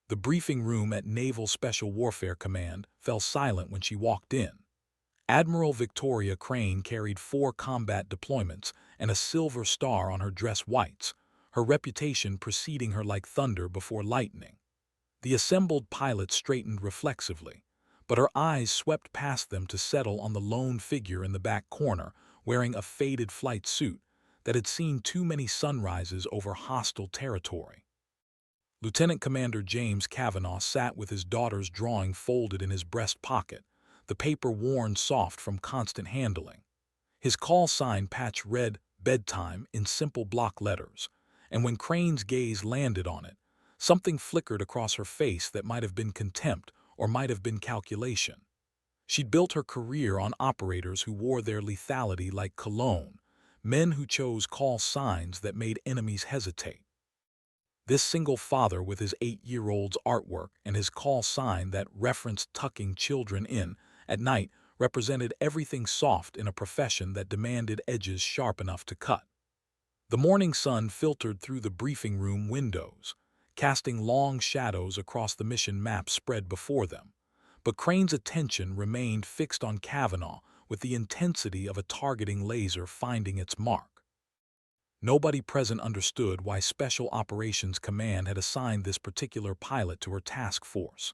The briefing room at Naval Special Warfare Command fell silent when she walked in. Admiral Victoria Crane carried 4 combat deployments and a silver star on her dress whites, her reputation preceding her like thunder before lightning. The assembled pilots straightened reflexively, but her eyes swept past them to settle on the lone figure in the back corner, wearing a faded flight suit that had seen too many sunrises over hostile territory. Lieutenant Commander James Cavanaugh sat with his daughter's drawing folded in his breast pocket, the paper worn soft from constant handling. His call sign patch read "Bedtime" in simple block letters, and when Crane's gaze landed on it, something flickered across her face that might have been contempt or might have been calculation. She'd built her career on operators who wore their lethality like cologne, men who chose call signs that made enemies hesitate. This single father with his 8-year-old's artwork and his call sign that referenced tucking children in at night represented everything soft in a profession that demanded edges sharp enough to cut. The morning sun filtered through the briefing room windows, casting long shadows across the mission map spread before them, but Crane's attention remained fixed on Cavanaugh with the intensity of a targeting laser finding its mark. Nobody present understood why Special Operations Command had assigned this particular pilot to her task force.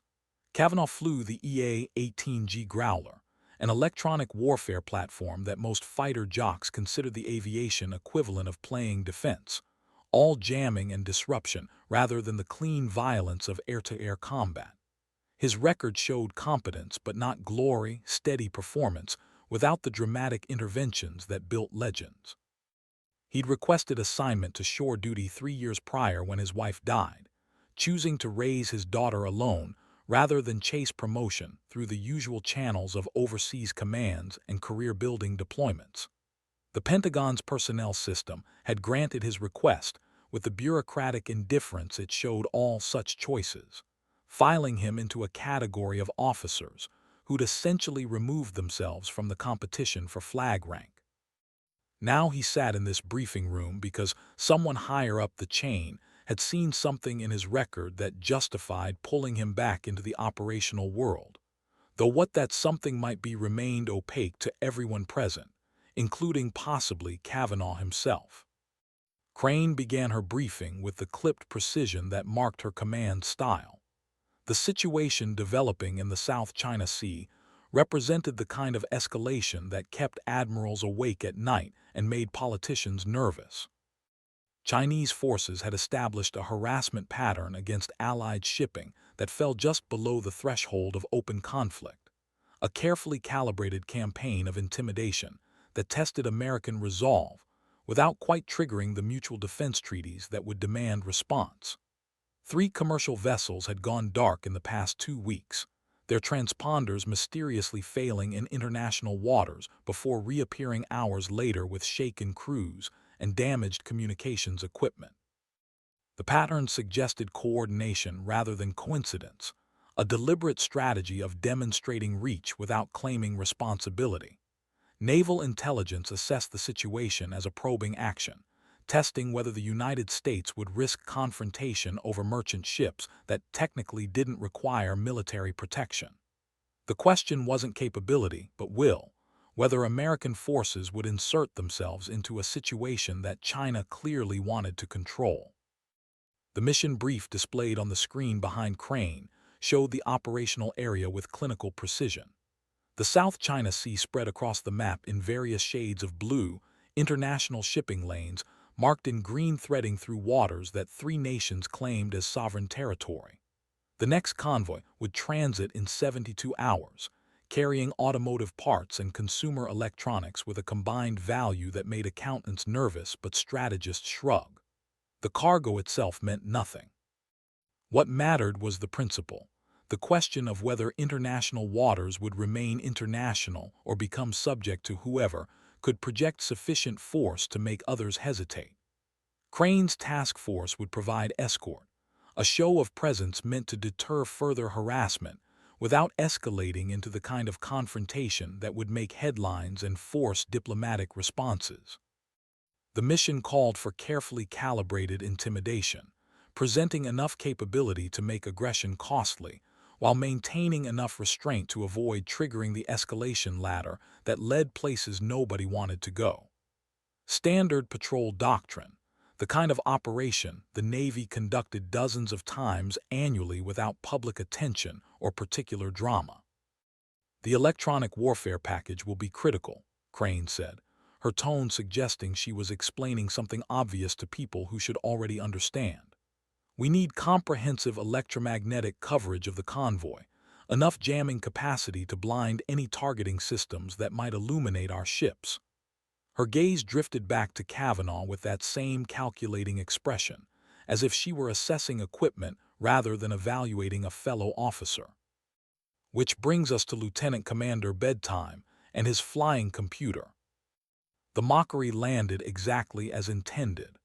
Cavanaugh flew the EA-18G Growler, an electronic warfare platform that most fighter jocks consider the aviation equivalent of playing defense, all jamming and disruption rather than the clean violence of air-to-air combat. His record showed competence but not glory, steady performance without the dramatic interventions that built legends. He'd requested assignment to shore duty 3 years prior when his wife died, choosing to raise his daughter alone rather than chase promotion through the usual channels of overseas commands and career-building deployments. The Pentagon's personnel system had granted his request with the bureaucratic indifference it showed all such choices, filing him into a category of officers who'd essentially removed themselves from the competition for flag rank. Now he sat in this briefing room because someone higher up the chain had seen something in his record that justified pulling him back into the operational world, though what that something might be remained opaque to everyone present, including possibly Cavanaugh himself. Crane began her briefing with the clipped precision that marked her command style. The situation developing in the South China Sea represented the kind of escalation that kept admirals awake at night and made politicians nervous. Chinese forces had established a harassment pattern against Allied shipping that fell just below the threshold of open conflict, a carefully calibrated campaign of intimidation that tested American resolve without quite triggering the mutual defense treaties that would demand response. 3 commercial vessels had gone dark in the past 2 weeks, their transponders mysteriously failing in international waters before reappearing hours later with shaken crews and damaged communications equipment. The pattern suggested coordination rather than coincidence, a deliberate strategy of demonstrating reach without claiming responsibility. Naval intelligence assessed the situation as a probing action, testing whether the United States would risk confrontation over merchant ships that technically didn't require military protection. The question wasn't capability, but will, whether American forces would insert themselves into a situation that China clearly wanted to control. The mission brief displayed on the screen behind Crane showed the operational area with clinical precision. The South China Sea spread across the map in various shades of blue, international shipping lanes marked in green threading through waters that 3 nations claimed as sovereign territory. The next convoy would transit in 72 hours, carrying automotive parts and consumer electronics with a combined value that made accountants nervous but strategists shrug. The cargo itself meant nothing. What mattered was the principle, the question of whether international waters would remain international or become subject to whoever could project sufficient force to make others hesitate. Crane's task force would provide escort, a show of presence meant to deter further harassment without escalating into the kind of confrontation that would make headlines and force diplomatic responses. The mission called for carefully calibrated intimidation, presenting enough capability to make aggression costly, while maintaining enough restraint to avoid triggering the escalation ladder that led places nobody wanted to go. Standard patrol doctrine, the kind of operation the Navy conducted dozens of times annually without public attention or particular drama. The electronic warfare package will be critical, Crane said, her tone suggesting she was explaining something obvious to people who should already understand. We need comprehensive electromagnetic coverage of the convoy, enough jamming capacity to blind any targeting systems that might illuminate our ships. Her gaze drifted back to Kavanaugh with that same calculating expression, as if she were assessing equipment rather than evaluating a fellow officer. Which brings us to Lieutenant Commander Bedtime and his flying computer. The mockery landed exactly as intended.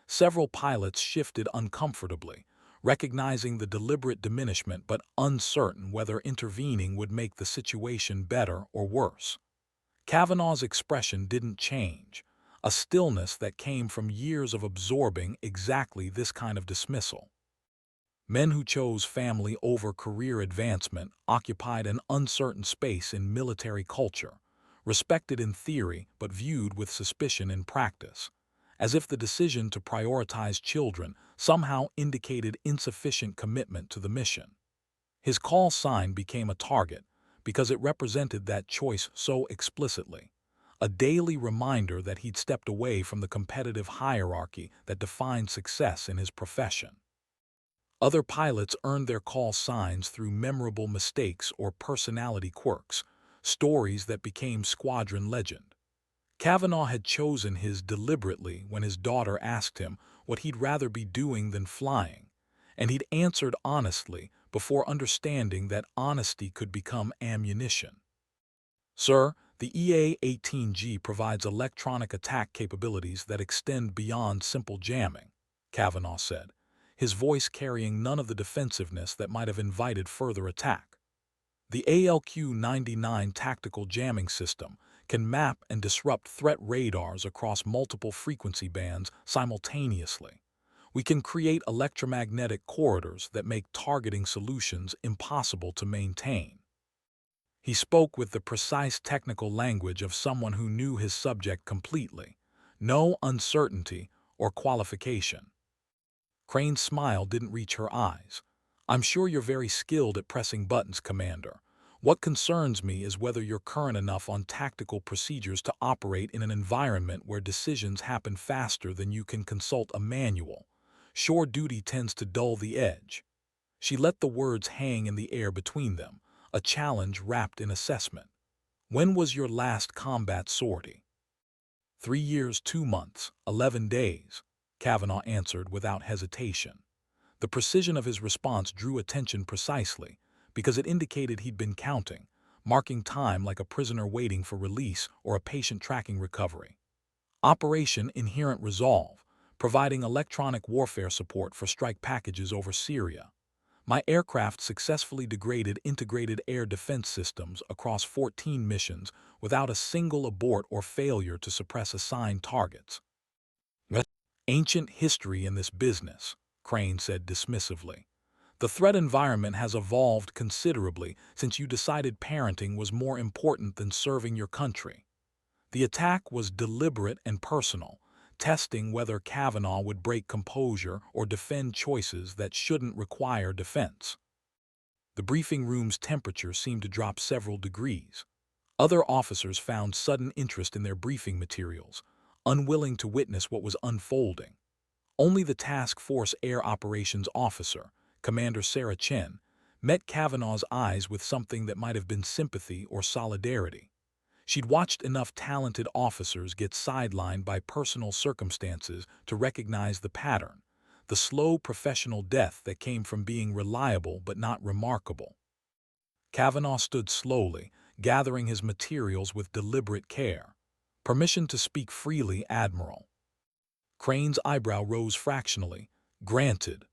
Several pilots shifted uncomfortably, recognizing the deliberate diminishment but uncertain whether intervening would make the situation better or worse. Kavanaugh's expression didn't change, a stillness that came from years of absorbing exactly this kind of dismissal. Men who chose family over career advancement occupied an uncertain space in military culture, respected in theory but viewed with suspicion in practice, as if the decision to prioritize children somehow indicated insufficient commitment to the mission. His call sign became a target because it represented that choice so explicitly, a daily reminder that he'd stepped away from the competitive hierarchy that defined success in his profession. Other pilots earned their call signs through memorable mistakes or personality quirks, stories that became squadron legend. Kavanaugh had chosen his deliberately when his daughter asked him what he'd rather be doing than flying, and he'd answered honestly before understanding that honesty could become ammunition. Sir, the EA-18G provides electronic attack capabilities that extend beyond simple jamming, Kavanaugh said, his voice carrying none of the defensiveness that might have invited further attack. The ALQ-99 tactical jamming system can map and disrupt threat radars across multiple frequency bands simultaneously. We can create electromagnetic corridors that make targeting solutions impossible to maintain. He spoke with the precise technical language of someone who knew his subject completely, no uncertainty or qualification. Crane's smile didn't reach her eyes. I'm sure you're very skilled at pressing buttons, Commander. What concerns me is whether you're current enough on tactical procedures to operate in an environment where decisions happen faster than you can consult a manual. Shore duty tends to dull the edge. She let the words hang in the air between them, a challenge wrapped in assessment. When was your last combat sortie? 3 years, 2 months, 11 days, Kavanaugh answered without hesitation. The precision of his response drew attention precisely because it indicated he'd been counting, marking time like a prisoner waiting for release or a patient tracking recovery. Operation Inherent Resolve, providing electronic warfare support for strike packages over Syria. My aircraft successfully degraded integrated air defense systems across 14 missions without a single abort or failure to suppress assigned targets. Ancient history in this business, Crane said dismissively. The threat environment has evolved considerably since you decided parenting was more important than serving your country. The attack was deliberate and personal, testing whether Kavanaugh would break composure or defend choices that shouldn't require defense. The briefing room's temperature seemed to drop several degrees. Other officers found sudden interest in their briefing materials, unwilling to witness what was unfolding. Only the Task Force Air Operations Officer, Commander Sarah Chen, met Kavanaugh's eyes with something that might have been sympathy or solidarity. She'd watched enough talented officers get sidelined by personal circumstances to recognize the pattern, the slow professional death that came from being reliable but not remarkable. Kavanaugh stood slowly, gathering his materials with deliberate care. Permission to speak freely, Admiral. Crane's eyebrow rose fractionally. Granted.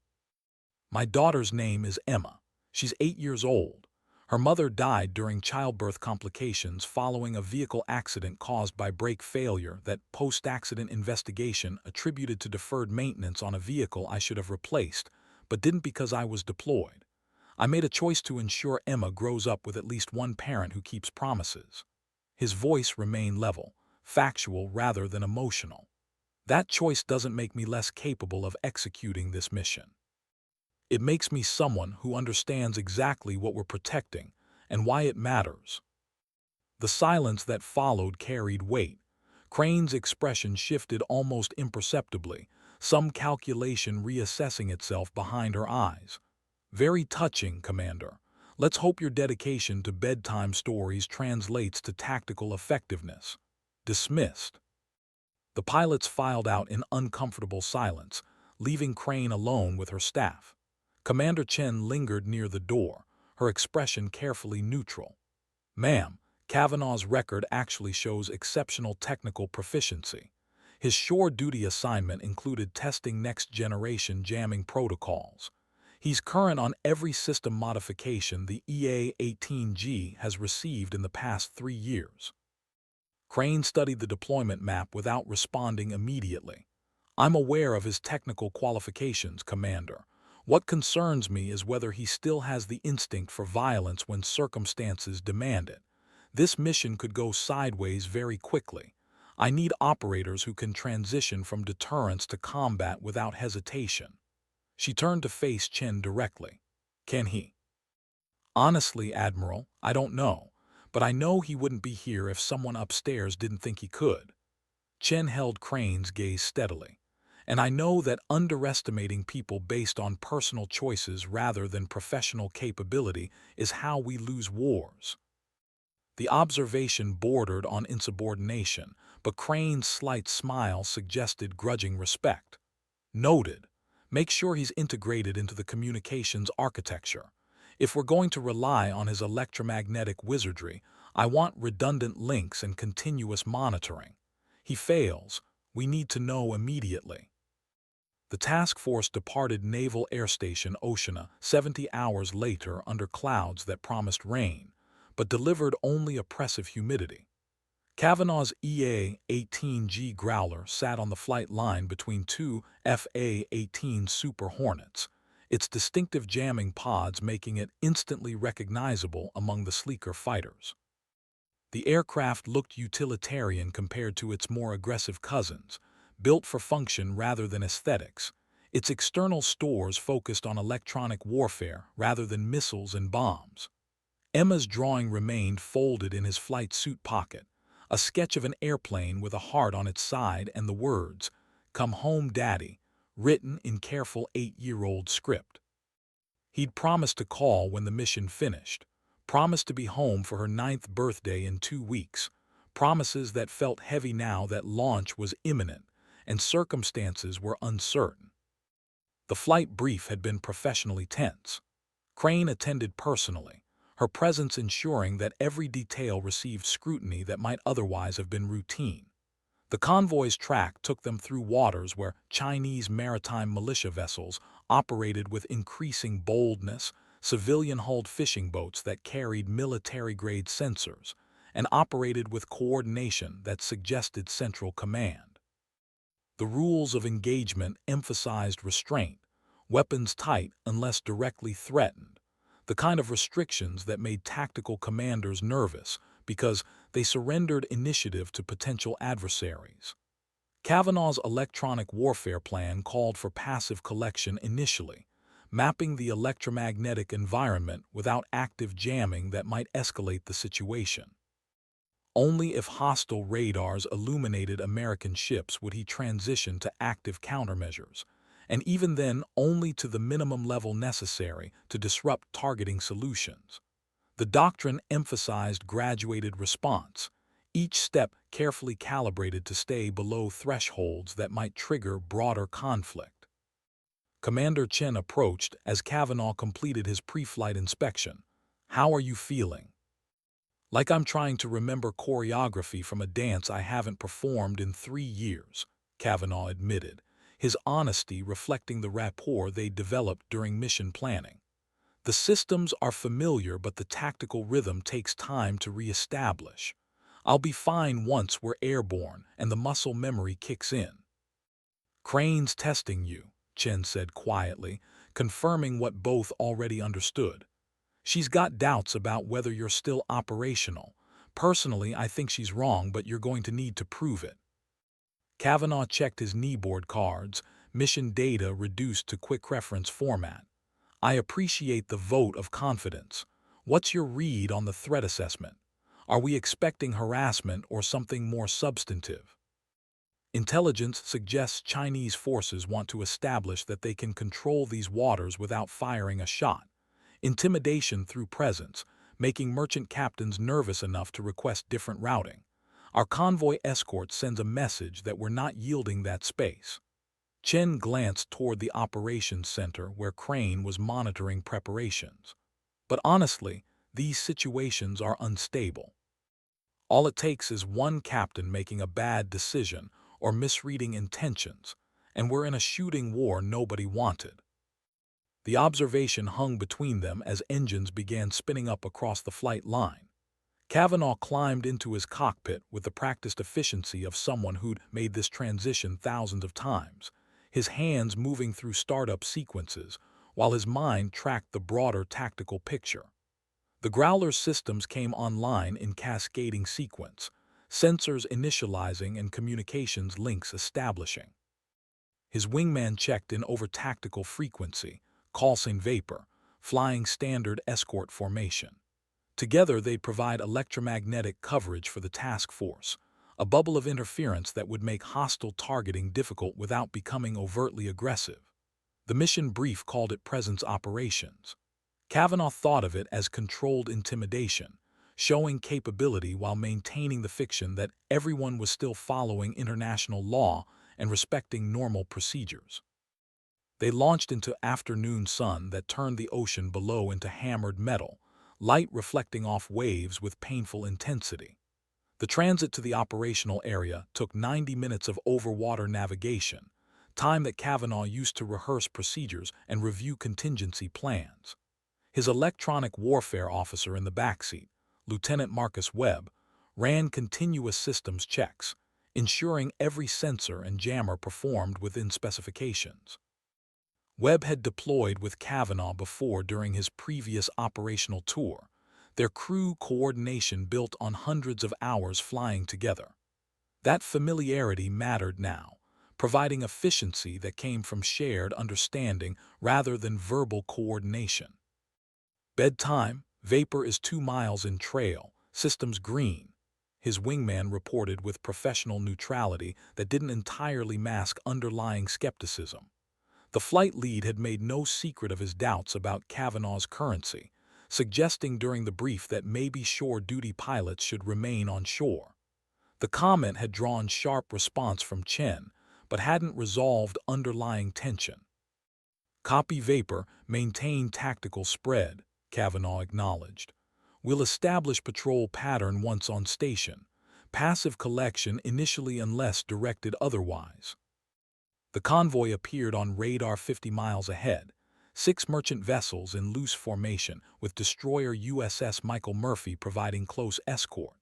My daughter's name is Emma. She's 8 years old. Her mother died during childbirth complications following a vehicle accident caused by brake failure that post-accident investigation attributed to deferred maintenance on a vehicle I should have replaced, but didn't because I was deployed. I made a choice to ensure Emma grows up with at least one parent who keeps promises. His voice remained level, factual rather than emotional. That choice doesn't make me less capable of executing this mission. It makes me someone who understands exactly what we're protecting and why it matters. The silence that followed carried weight. Crane's expression shifted almost imperceptibly, some calculation reassessing itself behind her eyes. Very touching, Commander. Let's hope your dedication to bedtime stories translates to tactical effectiveness. Dismissed. The pilots filed out in uncomfortable silence, leaving Crane alone with her staff. Commander Chen lingered near the door, her expression carefully neutral. "Ma'am, Kavanaugh's record actually shows exceptional technical proficiency. His shore duty assignment included testing next-generation jamming protocols. He's current on every system modification the EA-18G has received in the past 3 years." Crane studied the deployment map without responding immediately. "I'm aware of his technical qualifications, Commander. What concerns me is whether he still has the instinct for violence when circumstances demand it. This mission could go sideways very quickly. I need operators who can transition from deterrence to combat without hesitation." She turned to face Chen directly. "Can he?" "Honestly, Admiral, I don't know. But I know he wouldn't be here if someone upstairs didn't think he could." Chen held Crane's gaze steadily. "And I know that underestimating people based on personal choices rather than professional capability is how we lose wars." The observation bordered on insubordination, but Crane's slight smile suggested grudging respect. "Noted. Make sure he's integrated into the communications architecture. If we're going to rely on his electromagnetic wizardry, I want redundant links and continuous monitoring. He fails, we need to know immediately." The task force departed Naval Air Station Oceana 70 hours later under clouds that promised rain, but delivered only oppressive humidity. Kavanaugh's EA-18G Growler sat on the flight line between two FA-18 Super Hornets, its distinctive jamming pods making it instantly recognizable among the sleeker fighters. The aircraft looked utilitarian compared to its more aggressive cousins, built for function rather than aesthetics. Its external stores focused on electronic warfare rather than missiles and bombs. Emma's drawing remained folded in his flight suit pocket, a sketch of an airplane with a heart on its side and the words, "Come home, Daddy," written in careful 8-year-old script. He'd promised to call when the mission finished, promised to be home for her 9th birthday in 2 weeks, promises that felt heavy now that launch was imminent and circumstances were uncertain. The flight brief had been professionally tense. Crane attended personally, her presence ensuring that every detail received scrutiny that might otherwise have been routine. The convoy's track took them through waters where Chinese maritime militia vessels operated with increasing boldness, civilian-hulled fishing boats that carried military-grade sensors, and operated with coordination that suggested central command. The rules of engagement emphasized restraint, weapons tight unless directly threatened, the kind of restrictions that made tactical commanders nervous because they surrendered initiative to potential adversaries. Kavanaugh's electronic warfare plan called for passive collection initially, mapping the electromagnetic environment without active jamming that might escalate the situation. Only if hostile radars illuminated American ships would he transition to active countermeasures, and even then only to the minimum level necessary to disrupt targeting solutions. The doctrine emphasized graduated response, each step carefully calibrated to stay below thresholds that might trigger broader conflict. Commander Chen approached as Kavanaugh completed his pre-flight inspection. "How are you feeling?" "Like I'm trying to remember choreography from a dance I haven't performed in 3 years," Kavanaugh admitted, his honesty reflecting the rapport they developed during mission planning. The systems are familiar, but the tactical rhythm takes time to re-establish. I'll be fine once we're airborne and the muscle memory kicks in. Crane's testing you, Chen said quietly, confirming what both already understood. She's got doubts about whether you're still operational. Personally, I think she's wrong, but you're going to need to prove it. Kavanaugh checked his kneeboard cards, mission data reduced to quick reference format. I appreciate the vote of confidence. What's your read on the threat assessment? Are we expecting harassment or something more substantive? Intelligence suggests Chinese forces want to establish that they can control these waters without firing a shot. Intimidation through presence, making merchant captains nervous enough to request different routing. Our convoy escort sends a message that we're not yielding that space. Chen glanced toward the operations center where Crane was monitoring preparations. But honestly, these situations are unstable. All it takes is one captain making a bad decision or misreading intentions, and we're in a shooting war nobody wanted. The observation hung between them as engines began spinning up across the flight line. Kavanaugh climbed into his cockpit with the practiced efficiency of someone who'd made this transition thousands of times, his hands moving through startup sequences while his mind tracked the broader tactical picture. The Growler's systems came online in cascading sequence, sensors initializing and communications links establishing. His wingman checked in over tactical frequency, call sign vapor, flying standard escort formation. Together they'd provide electromagnetic coverage for the task force, a bubble of interference that would make hostile targeting difficult without becoming overtly aggressive. The mission brief called it presence operations. Kavanaugh thought of it as controlled intimidation, showing capability while maintaining the fiction that everyone was still following international law and respecting normal procedures. They launched into afternoon sun that turned the ocean below into hammered metal, light reflecting off waves with painful intensity. The transit to the operational area took 90 minutes of overwater navigation, time that Kavanaugh used to rehearse procedures and review contingency plans. His electronic warfare officer in the backseat, Lieutenant Marcus Webb, ran continuous systems checks, ensuring every sensor and jammer performed within specifications. Webb had deployed with Kavanaugh before during his previous operational tour, their crew coordination built on hundreds of hours flying together. That familiarity mattered now, providing efficiency that came from shared understanding rather than verbal coordination. Bedtime, vapor is 2 miles in trail, systems green, his wingman reported with professional neutrality that didn't entirely mask underlying skepticism. The flight lead had made no secret of his doubts about Kavanaugh's currency, suggesting during the brief that maybe shore-duty pilots should remain on shore. The comment had drawn sharp response from Chen, but hadn't resolved underlying tension. Copy vapor, maintain tactical spread, Kavanaugh acknowledged. We'll establish patrol pattern once on station. Passive collection initially unless directed otherwise. The convoy appeared on radar 50 miles ahead, 6 merchant vessels in loose formation with destroyer USS Michael Murphy providing close escort.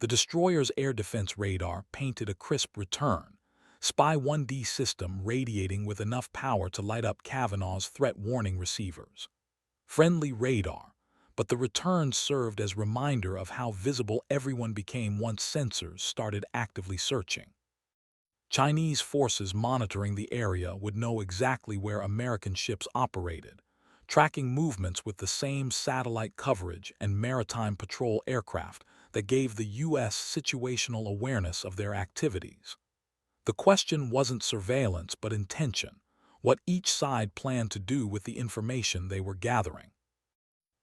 The destroyer's air defense radar painted a crisp return, Spy 1D system radiating with enough power to light up Kavanaugh's threat warning receivers. Friendly radar, but the return served as reminder of how visible everyone became once sensors started actively searching. Chinese forces monitoring the area would know exactly where American ships operated, tracking movements with the same satellite coverage and maritime patrol aircraft that gave the U.S. situational awareness of their activities. The question wasn't surveillance but intention, what each side planned to do with the information they were gathering.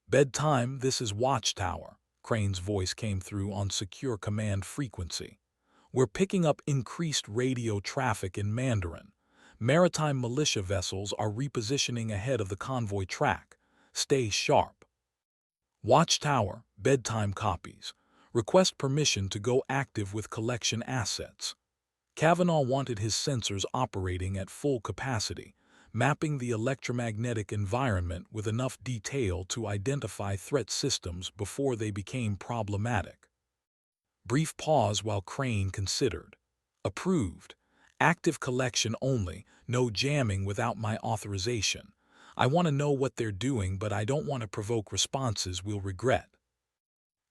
Bedtime, this is Watchtower, Crane's voice came through on secure command frequency. We're picking up increased radio traffic in Mandarin. Maritime militia vessels are repositioning ahead of the convoy track. Stay sharp. Watchtower, bedtime copies. Request permission to go active with collection assets. Kavanaugh wanted his sensors operating at full capacity, mapping the electromagnetic environment with enough detail to identify threat systems before they became problematic. Brief pause while Crane considered. Approved. Active collection only, no jamming without my authorization. I want to know what they're doing, but I don't want to provoke responses we'll regret.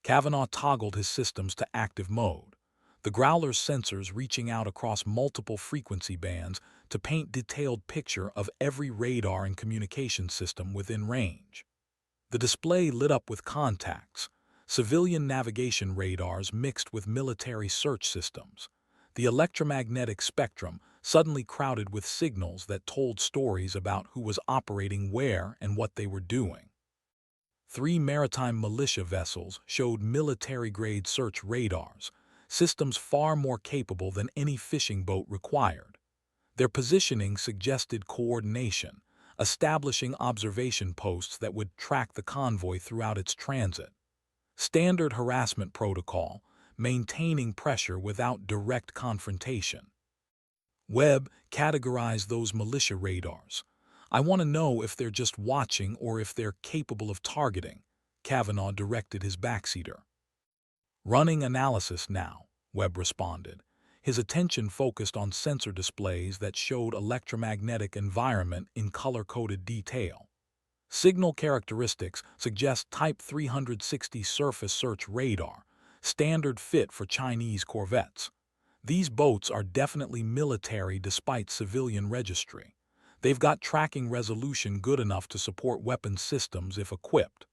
Kavanaugh toggled his systems to active mode, the Growler's sensors reaching out across multiple frequency bands to paint detailed picture of every radar and communication system within range. The display lit up with contacts, civilian navigation radars mixed with military search systems. The electromagnetic spectrum suddenly crowded with signals that told stories about who was operating where and what they were doing. 3 maritime militia vessels showed military-grade search radars, systems far more capable than any fishing boat required. Their positioning suggested coordination, establishing observation posts that would track the convoy throughout its transit. Standard harassment protocol, maintaining pressure without direct confrontation. Webb categorized those militia radars. I want to know if they're just watching or if they're capable of targeting, Kavanaugh directed his backseater. Running analysis now, Webb responded, his attention focused on sensor displays that showed electromagnetic environment in color-coded detail. Signal characteristics suggest Type 360 surface search radar, standard fit for Chinese corvettes. These boats are definitely military despite civilian registry. They've got tracking resolution good enough to support weapons systems if equipped.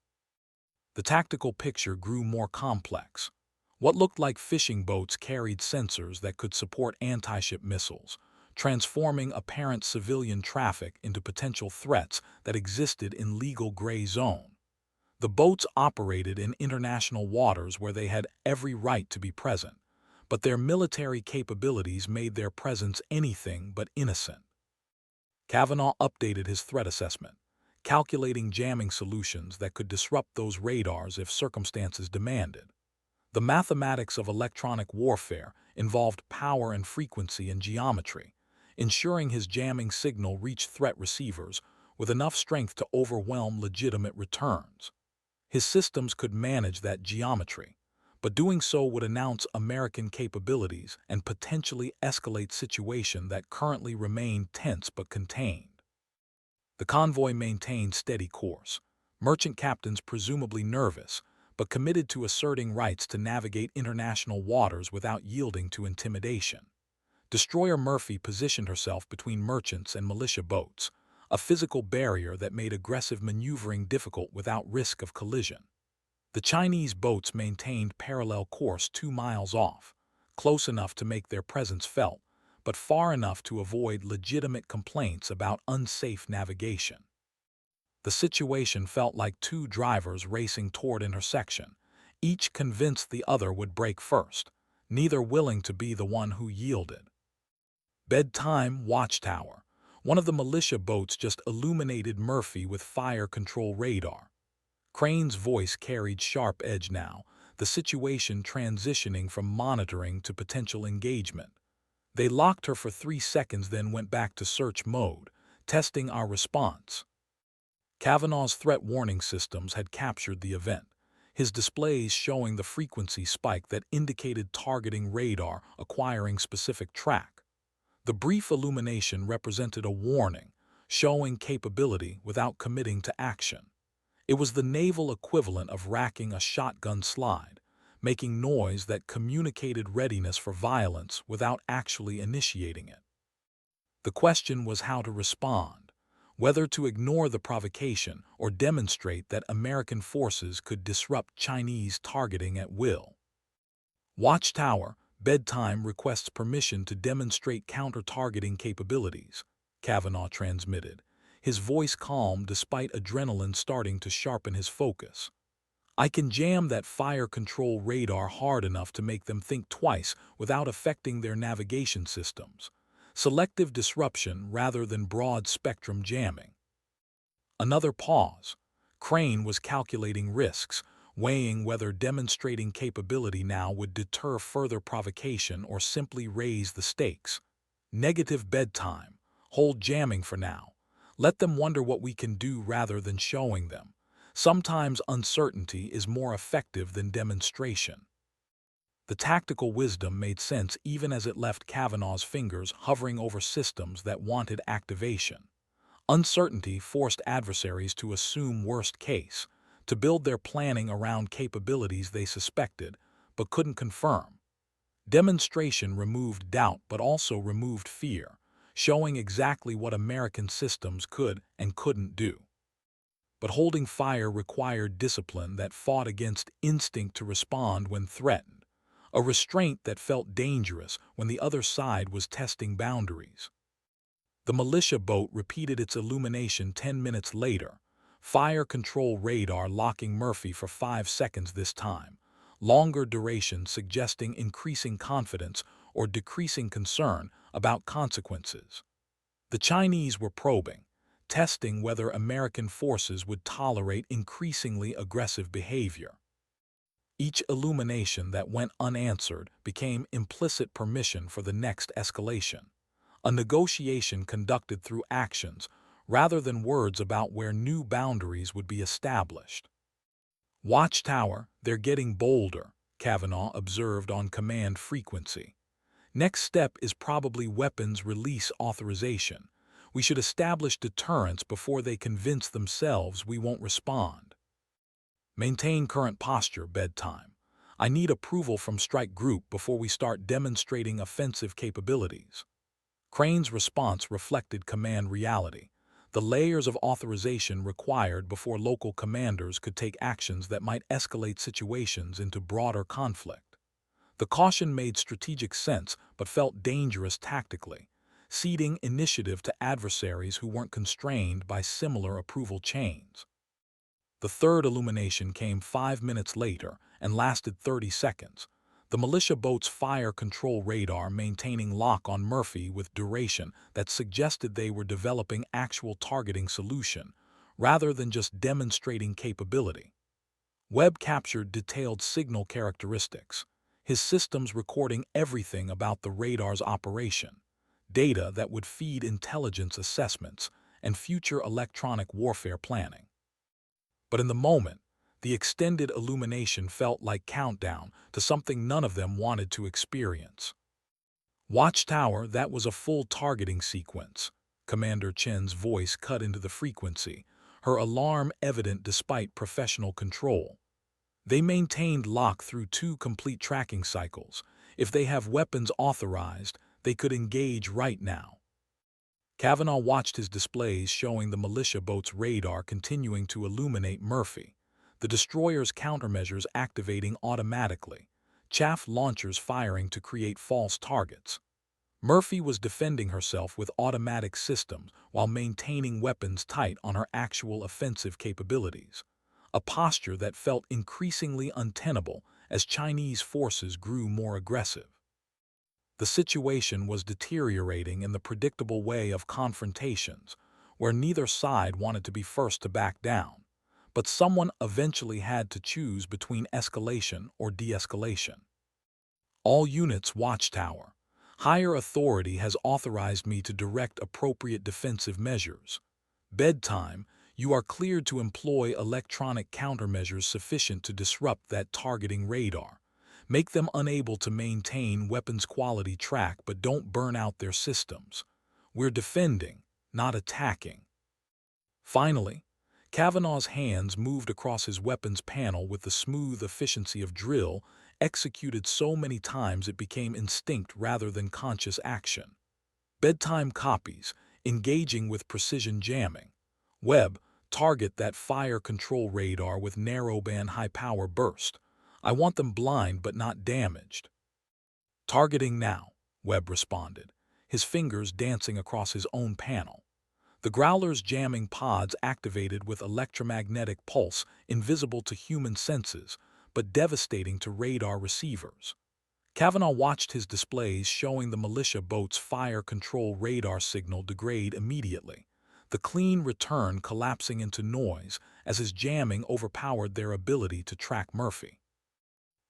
The tactical picture grew more complex. What looked like fishing boats carried sensors that could support anti-ship missiles, transforming apparent civilian traffic into potential threats that existed in legal gray zone. The boats operated in international waters where they had every right to be present, but their military capabilities made their presence anything but innocent. Kavanaugh updated his threat assessment, calculating jamming solutions that could disrupt those radars if circumstances demanded. The mathematics of electronic warfare involved power and frequency and geometry, ensuring his jamming signal reached threat receivers with enough strength to overwhelm legitimate returns. His systems could manage that geometry, but doing so would announce American capabilities and potentially escalate situations that currently remain tense but contained. The convoy maintained steady course, merchant captains presumably nervous, but committed to asserting rights to navigate international waters without yielding to intimidation. Destroyer Murphy positioned herself between merchants and militia boats, a physical barrier that made aggressive maneuvering difficult without risk of collision. The Chinese boats maintained parallel course 2 miles off, close enough to make their presence felt, but far enough to avoid legitimate complaints about unsafe navigation. The situation felt like 2 drivers racing toward intersection, each convinced the other would brake first, neither willing to be the one who yielded. Bedtime watchtower. One of the militia boats just illuminated Murphy with fire control radar. Crane's voice carried sharp edge now, the situation transitioning from monitoring to potential engagement. They locked her for 3 seconds, then went back to search mode, testing our response. Kavanaugh's threat warning systems had captured the event, his displays showing the frequency spike that indicated targeting radar acquiring specific track. The brief illumination represented a warning, showing capability without committing to action. It was the naval equivalent of racking a shotgun slide, making noise that communicated readiness for violence without actually initiating it. The question was how to respond, whether to ignore the provocation or demonstrate that American forces could disrupt Chinese targeting at will. Watchtower, bedtime requests permission to demonstrate counter-targeting capabilities, Kavanaugh transmitted, his voice calm despite adrenaline starting to sharpen his focus. I can jam that fire control radar hard enough to make them think twice without affecting their navigation systems. Selective disruption rather than broad-spectrum jamming. Another pause. Crane was calculating risks, weighing whether demonstrating capability now would deter further provocation or simply raise the stakes. Negative bedtime. Hold jamming for now. Let them wonder what we can do rather than showing them. Sometimes uncertainty is more effective than demonstration. The tactical wisdom made sense even as it left Kavanaugh's fingers hovering over systems that wanted activation. Uncertainty forced adversaries to assume worst case, to build their planning around capabilities they suspected but couldn't confirm. Demonstration removed doubt but also removed fear, showing exactly what American systems could and couldn't do. But holding fire required discipline that fought against instinct to respond when threatened, a restraint that felt dangerous when the other side was testing boundaries. The militia boat repeated its illumination 10 minutes later, fire control radar locking Murphy for 5 seconds this time, longer duration suggesting increasing confidence or decreasing concern about consequences. The Chinese were probing, testing whether American forces would tolerate increasingly aggressive behavior. Each illumination that went unanswered became implicit permission for the next escalation, a negotiation conducted through actions rather than words about where new boundaries would be established. Watchtower, they're getting bolder, Kavanaugh observed on command frequency. Next step is probably weapons release authorization. We should establish deterrence before they convince themselves we won't respond. Maintain current posture, bedtime. I need approval from strike group before we start demonstrating offensive capabilities. Crane's response reflected command reality, the layers of authorization required before local commanders could take actions that might escalate situations into broader conflict. The caution made strategic sense but felt dangerous tactically, ceding initiative to adversaries who weren't constrained by similar approval chains. The third illumination came 5 minutes later and lasted 30 seconds, the militia boat's fire control radar maintaining lock on Murphy with duration that suggested they were developing actual targeting solution, rather than just demonstrating capability. Webb captured detailed signal characteristics, his systems recording everything about the radar's operation, data that would feed intelligence assessments and future electronic warfare planning. But in the moment, the extended illumination felt like countdown to something none of them wanted to experience. Watchtower, that was a full targeting sequence. Commander Chen's voice cut into the frequency, her alarm evident despite professional control. They maintained lock through 2 complete tracking cycles. If they have weapons authorized, they could engage right now. Kavanaugh watched his displays showing the militia boat's radar continuing to illuminate Murphy, the destroyer's countermeasures activating automatically, chaff launchers firing to create false targets. Murphy was defending herself with automatic systems while maintaining weapons tight on her actual offensive capabilities, a posture that felt increasingly untenable as Chinese forces grew more aggressive. The situation was deteriorating in the predictable way of confrontations, where neither side wanted to be first to back down, but someone eventually had to choose between escalation or de-escalation. All units, Watchtower. Higher authority has authorized me to direct appropriate defensive measures. Bedtime, you are cleared to employ electronic countermeasures sufficient to disrupt that targeting radar. Make them unable to maintain weapons quality track but don't burn out their systems. We're defending, not attacking. Finally, Kavanaugh's hands moved across his weapons panel with the smooth efficiency of drill executed so many times it became instinct rather than conscious action. Bedtime copies, engaging with precision jamming. Webb, target that fire control radar with narrowband high-power burst. I want them blind but not damaged. Targeting now, Webb responded, his fingers dancing across his own panel. The Growler's jamming pods activated with electromagnetic pulse invisible to human senses, but devastating to radar receivers. Kavanaugh watched his displays showing the militia boat's fire control radar signal degrade immediately, the clean return collapsing into noise as his jamming overpowered their ability to track Murphy.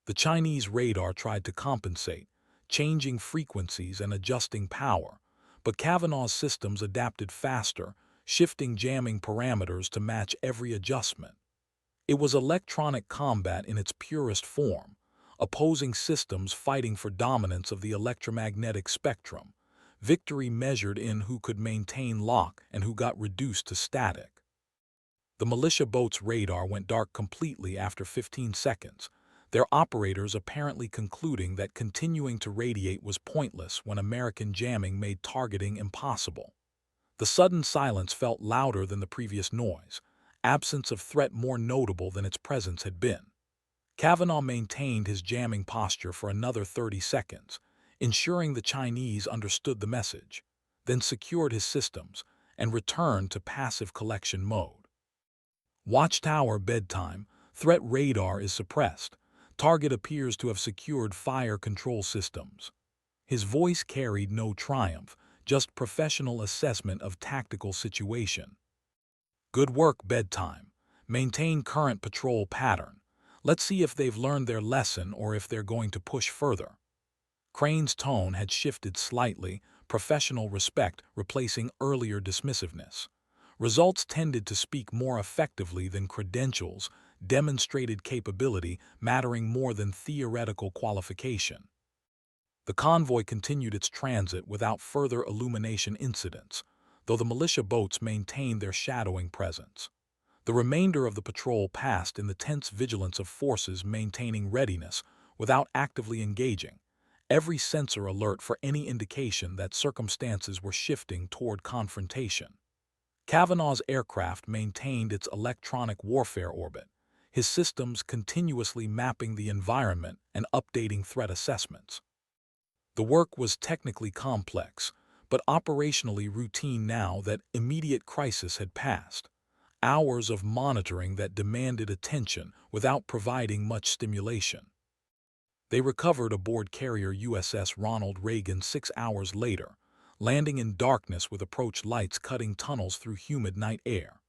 The Chinese radar tried to compensate, changing frequencies and adjusting power, but Kavanaugh's systems adapted faster, shifting jamming parameters to match every adjustment. It was electronic combat in its purest form, opposing systems fighting for dominance of the electromagnetic spectrum, victory measured in who could maintain lock and who got reduced to static. The militia boat's radar went dark completely after 15 seconds, their operators apparently concluding that continuing to radiate was pointless when American jamming made targeting impossible. The sudden silence felt louder than the previous noise, absence of threat more notable than its presence had been. Kavanaugh maintained his jamming posture for another 30 seconds, ensuring the Chinese understood the message, then secured his systems and returned to passive collection mode. Watchtower bedtime, threat radar is suppressed. Target appears to have secured fire control systems. His voice carried no triumph, just professional assessment of tactical situation. Good work, bedtime. Maintain current patrol pattern. Let's see if they've learned their lesson or if they're going to push further. Crane's tone had shifted slightly, professional respect replacing earlier dismissiveness. Results tended to speak more effectively than credentials, demonstrated capability mattering more than theoretical qualification. The convoy continued its transit without further illumination incidents, though the militia boats maintained their shadowing presence. The remainder of the patrol passed in the tense vigilance of forces maintaining readiness without actively engaging, every sensor alert for any indication that circumstances were shifting toward confrontation. Kavanaugh's aircraft maintained its electronic warfare orbit, his systems continuously mapping the environment and updating threat assessments. The work was technically complex, but operationally routine now that immediate crisis had passed. Hours of monitoring that demanded attention without providing much stimulation. They recovered aboard carrier USS Ronald Reagan 6 hours later, landing in darkness with approach lights cutting tunnels through humid night air.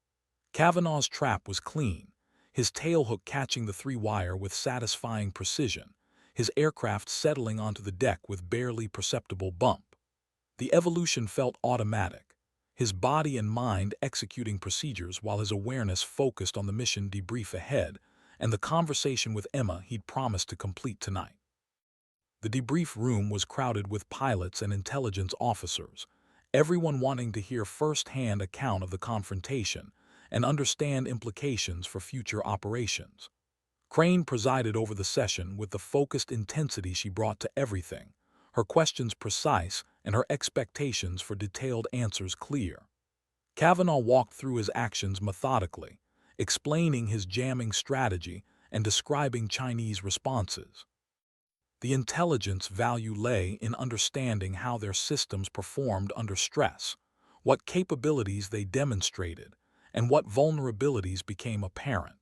Kavanaugh's trap was clean, his tailhook catching the 3-wire with satisfying precision, his aircraft settling onto the deck with barely perceptible bump. The evolution felt automatic, his body and mind executing procedures while his awareness focused on the mission debrief ahead and the conversation with Emma he'd promised to complete tonight. The debrief room was crowded with pilots and intelligence officers, everyone wanting to hear first-hand account of the confrontation and understand implications for future operations. Crane presided over the session with the focused intensity she brought to everything, her questions precise and her expectations for detailed answers clear. Kavanaugh walked through his actions methodically, explaining his jamming strategy and describing Chinese responses. The intelligence value lay in understanding how their systems performed under stress, what capabilities they demonstrated, and what vulnerabilities became apparent.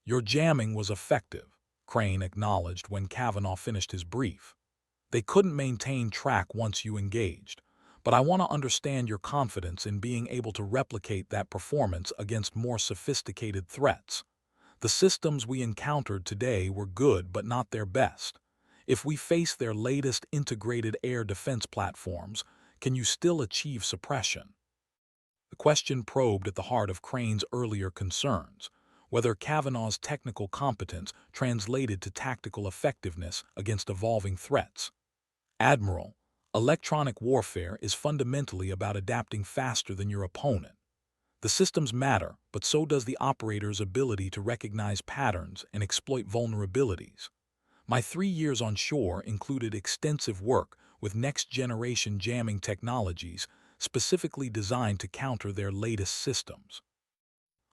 Your jamming was effective, Crane acknowledged when Kavanaugh finished his brief. They couldn't maintain track once you engaged, but I want to understand your confidence in being able to replicate that performance against more sophisticated threats. The systems we encountered today were good but not their best. If we face their latest integrated air defense platforms, can you still achieve suppression? The question probed at the heart of Crane's earlier concerns, whether Kavanaugh's technical competence translated to tactical effectiveness against evolving threats. Admiral, electronic warfare is fundamentally about adapting faster than your opponent. The systems matter, but so does the operator's ability to recognize patterns and exploit vulnerabilities. My 3 years on shore included extensive work with next-generation jamming technologies specifically designed to counter their latest systems.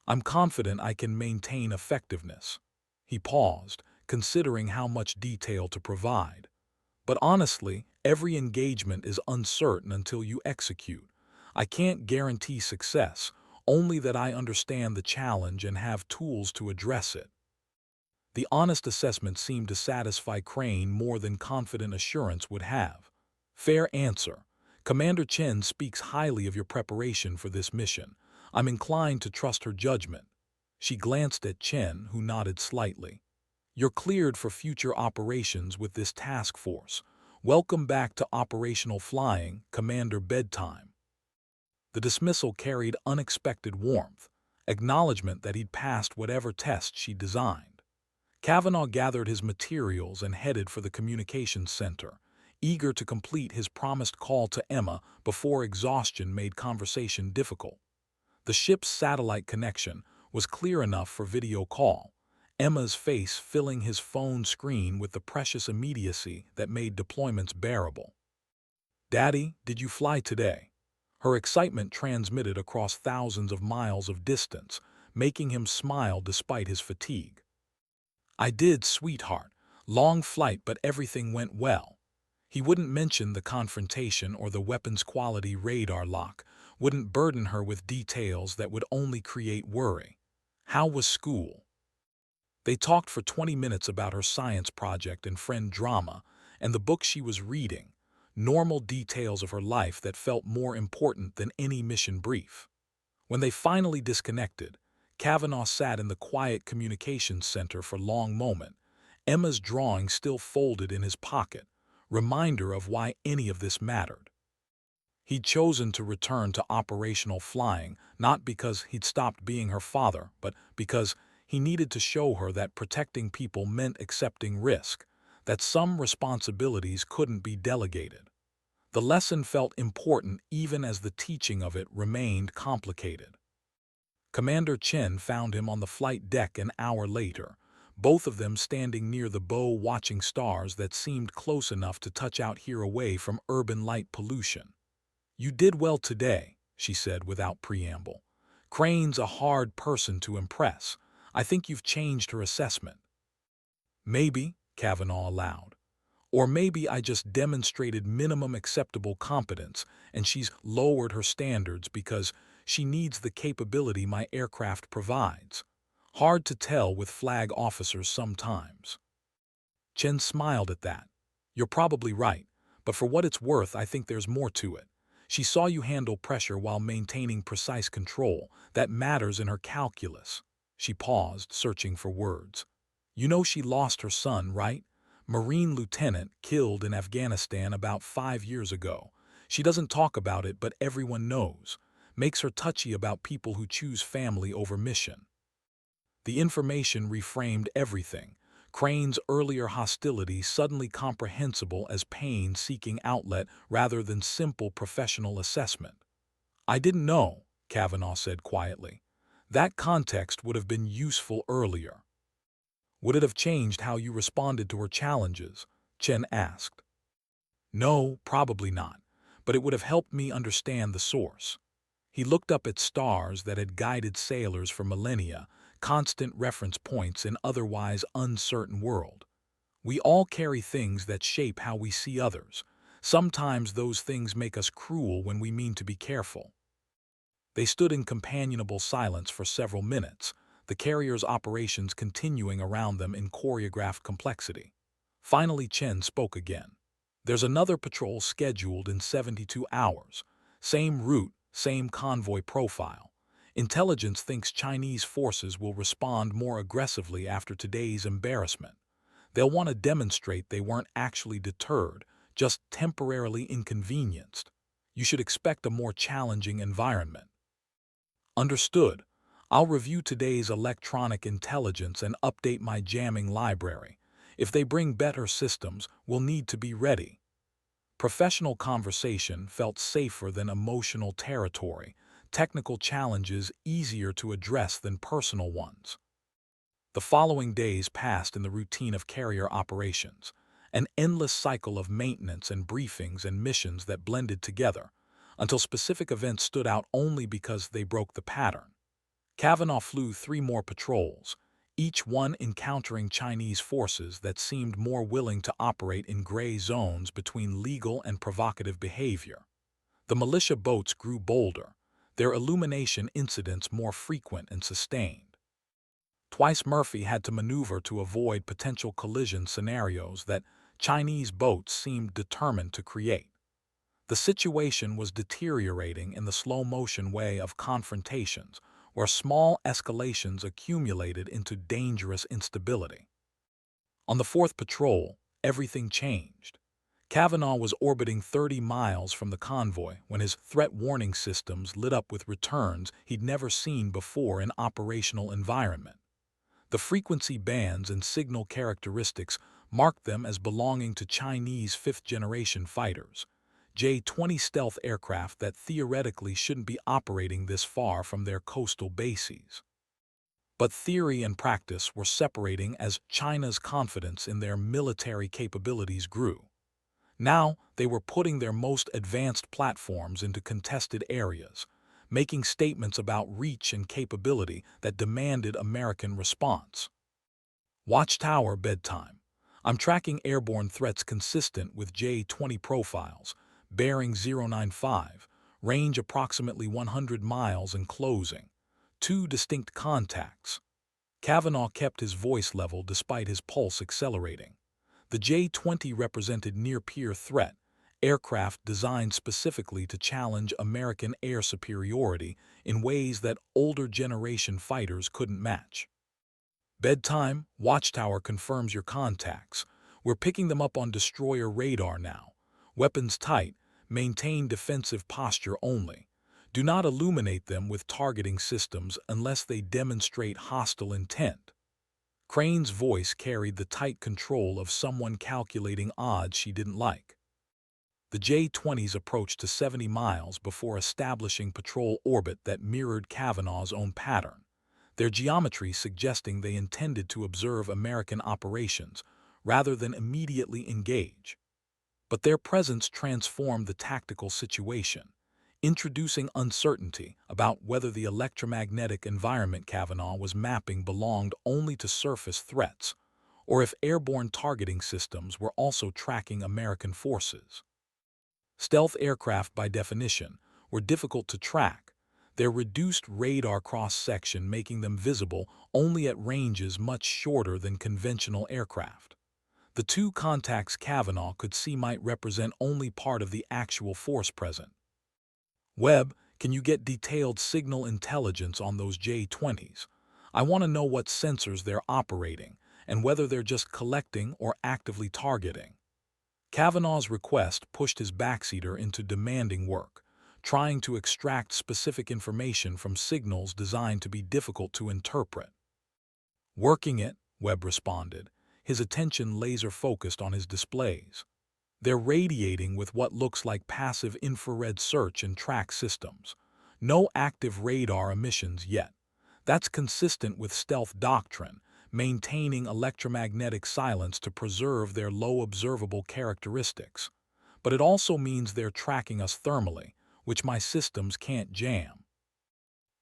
I'm confident I can maintain effectiveness. He paused, considering how much detail to provide. But honestly, every engagement is uncertain until you execute. I can't guarantee success, only that I understand the challenge and have tools to address it. The honest assessment seemed to satisfy Crane more than confident assurance would have. Fair answer. Commander Chen speaks highly of your preparation for this mission. I'm inclined to trust her judgment. She glanced at Chen, who nodded slightly. You're cleared for future operations with this task force. Welcome back to operational flying, Commander Bedtime. The dismissal carried unexpected warmth, acknowledgement that he'd passed whatever test she'd designed. Kavanaugh gathered his materials and headed for the communications center, eager to complete his promised call to Emma before exhaustion made conversation difficult. The ship's satellite connection was clear enough for video call, Emma's face filling his phone screen with the precious immediacy that made deployments bearable. "Daddy, did you fly today?" Her excitement transmitted across thousands of miles of distance, making him smile despite his fatigue. "I did, sweetheart. Long flight, but everything went well." He wouldn't mention the confrontation or the weapons quality radar lock, wouldn't burden her with details that would only create worry. How was school? They talked for 20 minutes about her science project and friend drama, and the book she was reading, normal details of her life that felt more important than any mission brief. When they finally disconnected, Kavanaugh sat in the quiet communications center for a long moment, Emma's drawing still folded in his pocket, reminder of why any of this mattered. He'd chosen to return to operational flying, not because he'd stopped being her father, but because he needed to show her that protecting people meant accepting risk, that some responsibilities couldn't be delegated. The lesson felt important even as the teaching of it remained complicated. Commander Chen found him on the flight deck an hour later, both of them standing near the bow watching stars that seemed close enough to touch out here away from urban light pollution. "You did well today," she said without preamble. "Crane's a hard person to impress. I think you've changed her assessment." "Maybe," Kavanaugh allowed. "Or maybe I just demonstrated minimum acceptable competence and she's lowered her standards because she needs the capability my aircraft provides. Hard to tell with flag officers sometimes." Chen smiled at that. "You're probably right, but for what it's worth I think there's more to it. She saw you handle pressure while maintaining precise control. That matters in her calculus." She paused, searching for words. "You know she lost her son, right? Marine lieutenant killed in Afghanistan about 5 years ago. She doesn't talk about it, but everyone knows. Makes her touchy about people who choose family over mission." The information reframed everything. Crane's earlier hostility suddenly comprehensible as pain seeking outlet rather than simple professional assessment. "I didn't know," Kavanaugh said quietly. "That context would have been useful earlier." "Would it have changed how you responded to her challenges?" Chen asked. "No, probably not, but it would have helped me understand the source." He looked up at stars that had guided sailors for millennia, constant reference points in otherwise uncertain world. We all carry things that shape how we see others. Sometimes those things make us cruel when we mean to be careful. They stood in companionable silence for several minutes, the carrier's operations continuing around them in choreographed complexity. Finally Chen spoke again. "There's another patrol scheduled in 72 hours. Same route, same convoy profile. Intelligence thinks Chinese forces will respond more aggressively after today's embarrassment. They'll want to demonstrate they weren't actually deterred, just temporarily inconvenienced. You should expect a more challenging environment." "Understood. I'll review today's electronic intelligence and update my jamming library. If they bring better systems, we'll need to be ready." Professional conversation felt safer than emotional territory, technical challenges easier to address than personal ones. The following days passed in the routine of carrier operations, an endless cycle of maintenance and briefings and missions that blended together, until specific events stood out only because they broke the pattern. Kavanaugh flew 3 more patrols, each one encountering Chinese forces that seemed more willing to operate in gray zones between legal and provocative behavior. The militia boats grew bolder, their illumination incidents more frequent and sustained. Twice Murphy had to maneuver to avoid potential collision scenarios that Chinese boats seemed determined to create. The situation was deteriorating in the slow-motion way of confrontations, where small escalations accumulated into dangerous instability. On the 4th patrol, everything changed. Kavanaugh was orbiting 30 miles from the convoy when his threat warning systems lit up with returns he'd never seen before in operational environment. The frequency bands and signal characteristics marked them as belonging to Chinese fifth-generation fighters, J-20 stealth aircraft that theoretically shouldn't be operating this far from their coastal bases. But theory and practice were separating as China's confidence in their military capabilities grew. Now they were putting their most advanced platforms into contested areas, making statements about reach and capability that demanded American response. Watchtower bedtime. I'm tracking airborne threats consistent with J-20 profiles, bearing 095, range approximately 100 miles and closing. 2 distinct contacts. Kavanaugh kept his voice level despite his pulse accelerating. The J-20 represented near-peer threat, aircraft designed specifically to challenge American air superiority in ways that older generation fighters couldn't match. Bedtime, Watchtower confirms your contacts. We're picking them up on destroyer radar now. Weapons tight, maintain defensive posture only. Do not illuminate them with targeting systems unless they demonstrate hostile intent. Crane's voice carried the tight control of someone calculating odds she didn't like. The J-20's approached to 70 miles before establishing patrol orbit that mirrored Kavanaugh's own pattern, their geometry suggesting they intended to observe American operations rather than immediately engage. But their presence transformed the tactical situation, introducing uncertainty about whether the electromagnetic environment Kavanaugh was mapping belonged only to surface threats, or if airborne targeting systems were also tracking American forces. Stealth aircraft, by definition, were difficult to track, their reduced radar cross-section making them visible only at ranges much shorter than conventional aircraft. The 2 contacts Kavanaugh could see might represent only part of the actual force present. Webb, can you get detailed signal intelligence on those J-20s? I want to know what sensors they're operating and whether they're just collecting or actively targeting. Kavanaugh's request pushed his backseater into demanding work, trying to extract specific information from signals designed to be difficult to interpret. Working it, Webb responded, his attention laser-focused on his displays. They're radiating with what looks like passive infrared search and track systems. No active radar emissions yet. That's consistent with stealth doctrine, maintaining electromagnetic silence to preserve their low observable characteristics. But it also means they're tracking us thermally, which my systems can't jam.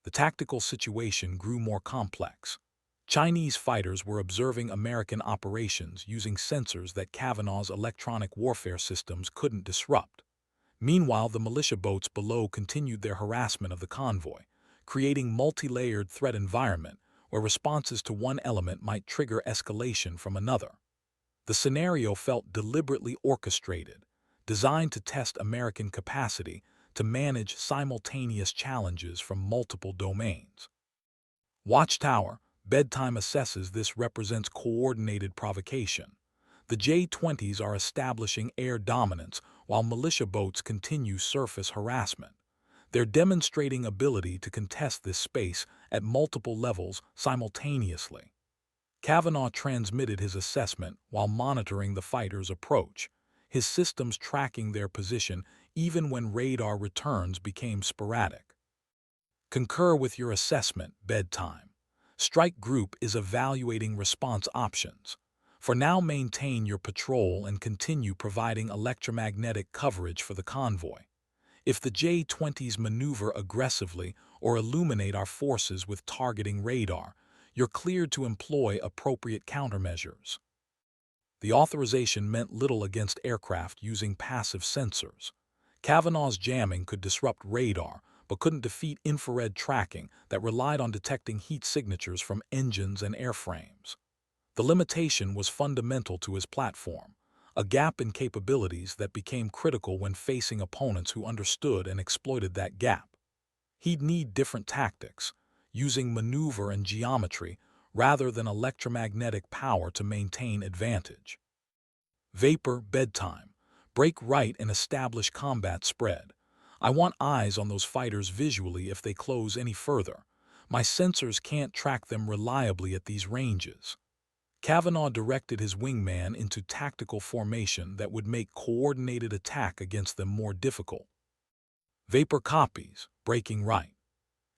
The tactical situation grew more complex. Chinese fighters were observing American operations using sensors that Kavanaugh's electronic warfare systems couldn't disrupt. Meanwhile, the militia boats below continued their harassment of the convoy, creating multi-layered threat environment where responses to one element might trigger escalation from another. The scenario felt deliberately orchestrated, designed to test American capacity to manage simultaneous challenges from multiple domains. Watchtower, bedtime assesses this represents coordinated provocation. The J-20s are establishing air dominance while militia boats continue surface harassment. They're demonstrating ability to contest this space at multiple levels simultaneously. Kavanaugh transmitted his assessment while monitoring the fighters' approach, his systems tracking their position even when radar returns became sporadic. Concur with your assessment, bedtime. Strike Group is evaluating response options. For now, maintain your patrol and continue providing electromagnetic coverage for the convoy. If the J-20s maneuver aggressively or illuminate our forces with targeting radar, you're cleared to employ appropriate countermeasures. The authorization meant little against aircraft using passive sensors. Kavanaugh's jamming could disrupt radar, but couldn't defeat infrared tracking that relied on detecting heat signatures from engines and airframes. The limitation was fundamental to his platform, a gap in capabilities that became critical when facing opponents who understood and exploited that gap. He'd need different tactics, using maneuver and geometry rather than electromagnetic power to maintain advantage. Vapor bedtime. Break right and establish combat spread. I want eyes on those fighters visually if they close any further. My sensors can't track them reliably at these ranges. Kavanaugh directed his wingman into tactical formation that would make coordinated attack against them more difficult. Vapor copies, breaking right.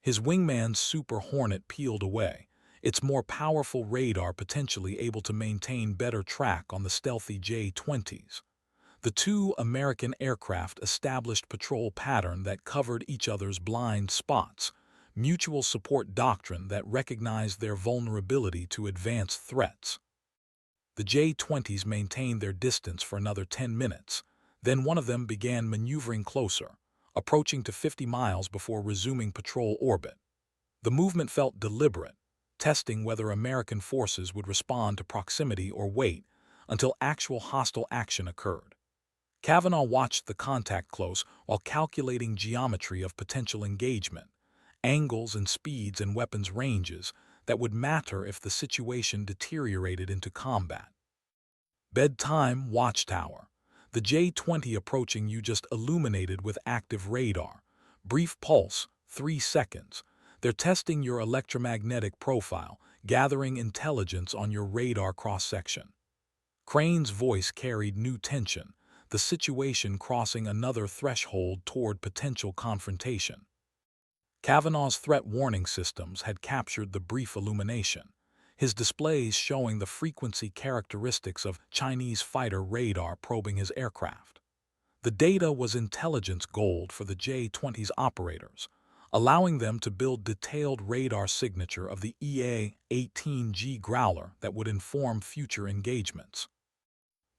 His wingman's Super Hornet peeled away, its more powerful radar potentially able to maintain better track on the stealthy J-20s. The two American aircraft established patrol pattern that covered each other's blind spots, mutual support doctrine that recognized their vulnerability to advanced threats. The J-20s maintained their distance for another 10 minutes, then one of them began maneuvering closer, approaching to 50 miles before resuming patrol orbit. The movement felt deliberate, testing whether American forces would respond to proximity or wait until actual hostile action occurred. Kavanaugh watched the contact close while calculating geometry of potential engagement, angles and speeds and weapons ranges that would matter if the situation deteriorated into combat. Bedtime watchtower. The J-20 approaching you just illuminated with active radar. Brief pulse, 3 seconds. They're testing your electromagnetic profile, gathering intelligence on your radar cross-section. Crane's voice carried new tension, the situation crossing another threshold toward potential confrontation. Kavanaugh's threat warning systems had captured the brief illumination, his displays showing the frequency characteristics of Chinese fighter radar probing his aircraft. The data was intelligence gold for the J-20's operators, allowing them to build detailed radar signature of the EA-18G Growler that would inform future engagements.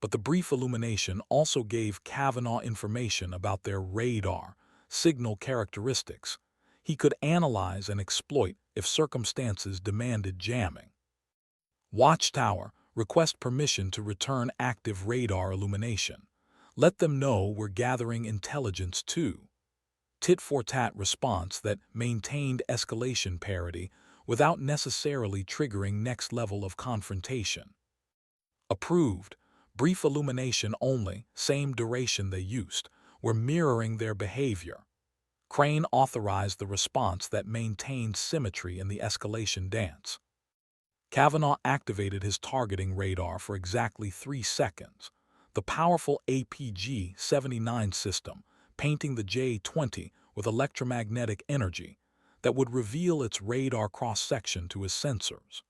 But the brief illumination also gave Kavanaugh information about their radar signal characteristics. He could analyze and exploit if circumstances demanded jamming. Watchtower, request permission to return active radar illumination. Let them know we're gathering intelligence too. Tit-for-tat response that maintained escalation parity without necessarily triggering next level of confrontation. Approved. Brief illumination only, same duration they used. We're mirroring their behavior. Crane authorized the response that maintained symmetry in the escalation dance. Kavanaugh activated his targeting radar for exactly 3 seconds. The powerful APG-79 system, painting the J-20 with electromagnetic energy that would reveal its radar cross-section to his sensors.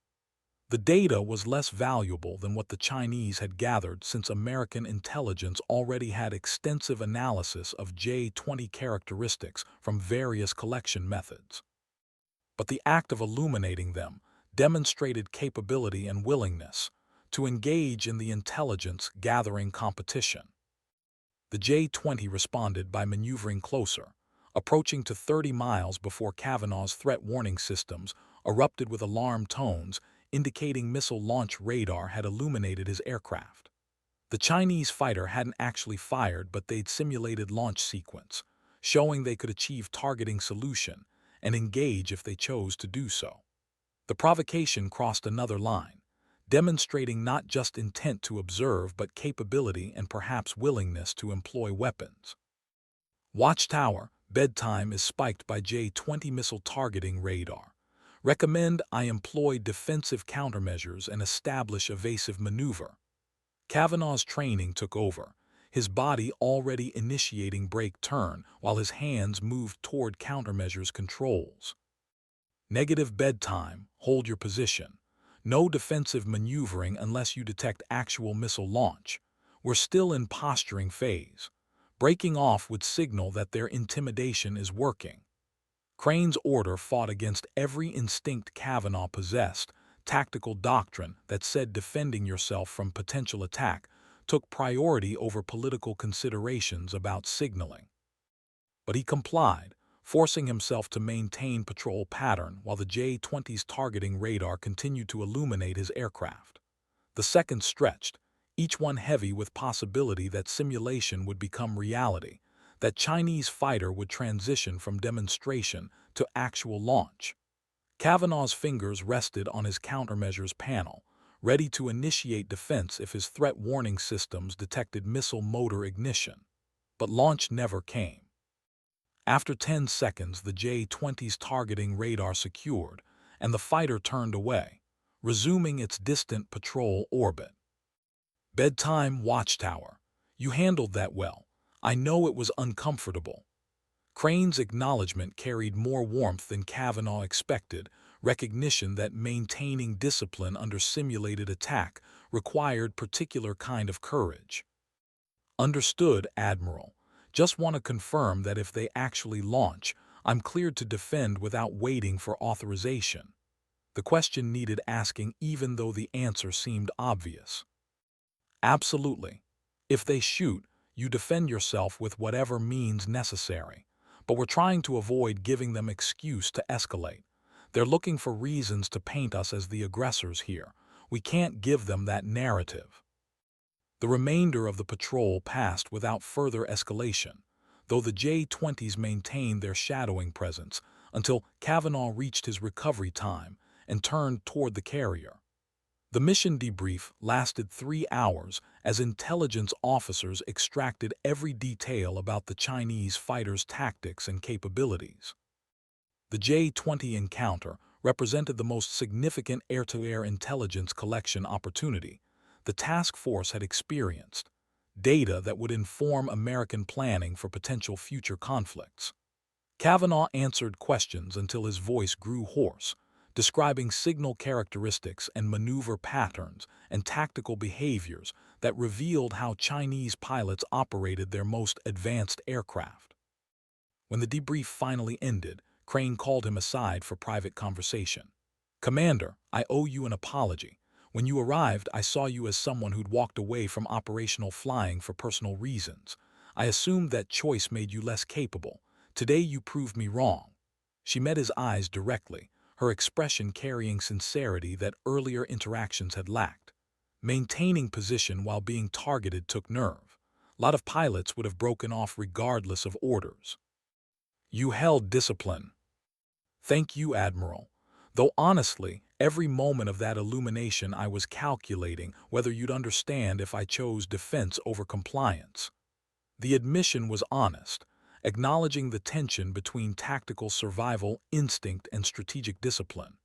The data was less valuable than what the Chinese had gathered since American intelligence already had extensive analysis of J-20 characteristics from various collection methods. But the act of illuminating them demonstrated capability and willingness to engage in the intelligence-gathering competition. The J-20 responded by maneuvering closer, approaching to 30 miles before Kavanaugh's threat warning systems erupted with alarm tones indicating missile launch radar had illuminated his aircraft. The Chinese fighter hadn't actually fired, but they'd simulated launch sequence, showing they could achieve targeting solution and engage if they chose to do so. The provocation crossed another line, demonstrating not just intent to observe but capability and perhaps willingness to employ weapons. Watchtower, bedtime is spiked by J-20 missile targeting radar. Recommend I employ defensive countermeasures and establish evasive maneuver. Kavanaugh's training took over, his body already initiating break turn while his hands moved toward countermeasures controls. Negative bedtime, hold your position. No defensive maneuvering unless you detect actual missile launch. We're still in posturing phase. Breaking off would signal that their intimidation is working. Crane's order fought against every instinct Kavanaugh possessed, tactical doctrine that said defending yourself from potential attack took priority over political considerations about signaling. But he complied, forcing himself to maintain patrol pattern while the J-20's targeting radar continued to illuminate his aircraft. The seconds stretched, each one heavy with possibility that simulation would become reality, that Chinese fighter would transition from demonstration to actual launch. Kavanaugh's fingers rested on his countermeasures panel, ready to initiate defense if his threat warning systems detected missile motor ignition. But launch never came. After 10 seconds, the J-20's targeting radar secured, and the fighter turned away, resuming its distant patrol orbit. Bedtime watchtower. You handled that well. I know it was uncomfortable. Crane's acknowledgement carried more warmth than Kavanaugh expected, recognition that maintaining discipline under simulated attack required particular kind of courage. Understood, Admiral. Just want to confirm that if they actually launch, I'm cleared to defend without waiting for authorization. The question needed asking even though the answer seemed obvious. Absolutely. If they shoot, you defend yourself with whatever means necessary. But we're trying to avoid giving them excuse to escalate. They're looking for reasons to paint us as the aggressors here. We can't give them that narrative. The remainder of the patrol passed without further escalation, though the J-20s maintained their shadowing presence until Kavanaugh reached his recovery time and turned toward the carrier. The mission debrief lasted 3 hours as intelligence officers extracted every detail about the Chinese fighters' tactics and capabilities. The J-20 encounter represented the most significant air-to-air intelligence collection opportunity the task force had experienced, data that would inform American planning for potential future conflicts. Kavanaugh answered questions until his voice grew hoarse, describing signal characteristics and maneuver patterns and tactical behaviors that revealed how Chinese pilots operated their most advanced aircraft. When the debrief finally ended, Crane called him aside for private conversation. "Commander, I owe you an apology. When you arrived, I saw you as someone who'd walked away from operational flying for personal reasons. I assumed that choice made you less capable. Today you proved me wrong." She met his eyes directly, her expression carrying sincerity that earlier interactions had lacked. Maintaining position while being targeted took nerve. A lot of pilots would have broken off regardless of orders. "You held discipline." "Thank you, Admiral. Though honestly, every moment of that illumination I was calculating whether you'd understand if I chose defense over compliance." The admission was honest, acknowledging the tension between tactical survival instinct and strategic discipline.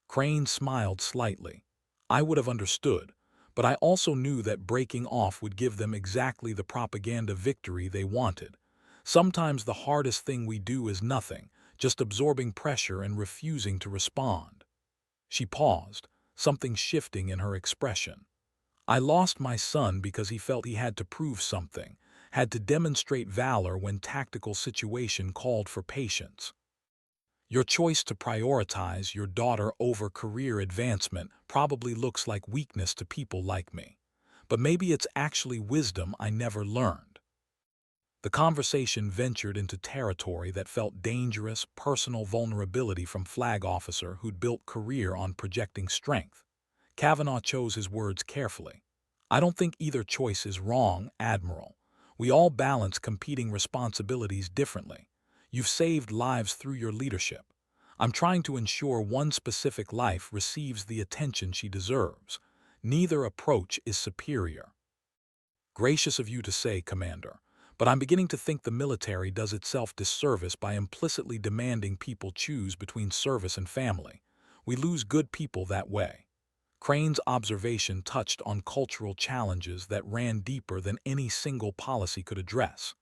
Crane smiled slightly. "I would have understood, but I also knew that breaking off would give them exactly the propaganda victory they wanted. Sometimes the hardest thing we do is nothing, just absorbing pressure and refusing to respond." She paused, something shifting in her expression. "I lost my son because he felt he had to prove something, had to demonstrate valor when tactical situation called for patience. Your choice to prioritize your daughter over career advancement probably looks like weakness to people like me. But maybe it's actually wisdom I never learned." The conversation ventured into territory that felt dangerous, personal vulnerability from flag officer who'd built career on projecting strength. Kavanaugh chose his words carefully. "I don't think either choice is wrong, Admiral. We all balance competing responsibilities differently. You've saved lives through your leadership. I'm trying to ensure one specific life receives the attention she deserves. Neither approach is superior." "Gracious of you to say, Commander, but I'm beginning to think the military does itself disservice by implicitly demanding people choose between service and family. We lose good people that way." Crane's observation touched on cultural challenges that ran deeper than any single policy could address.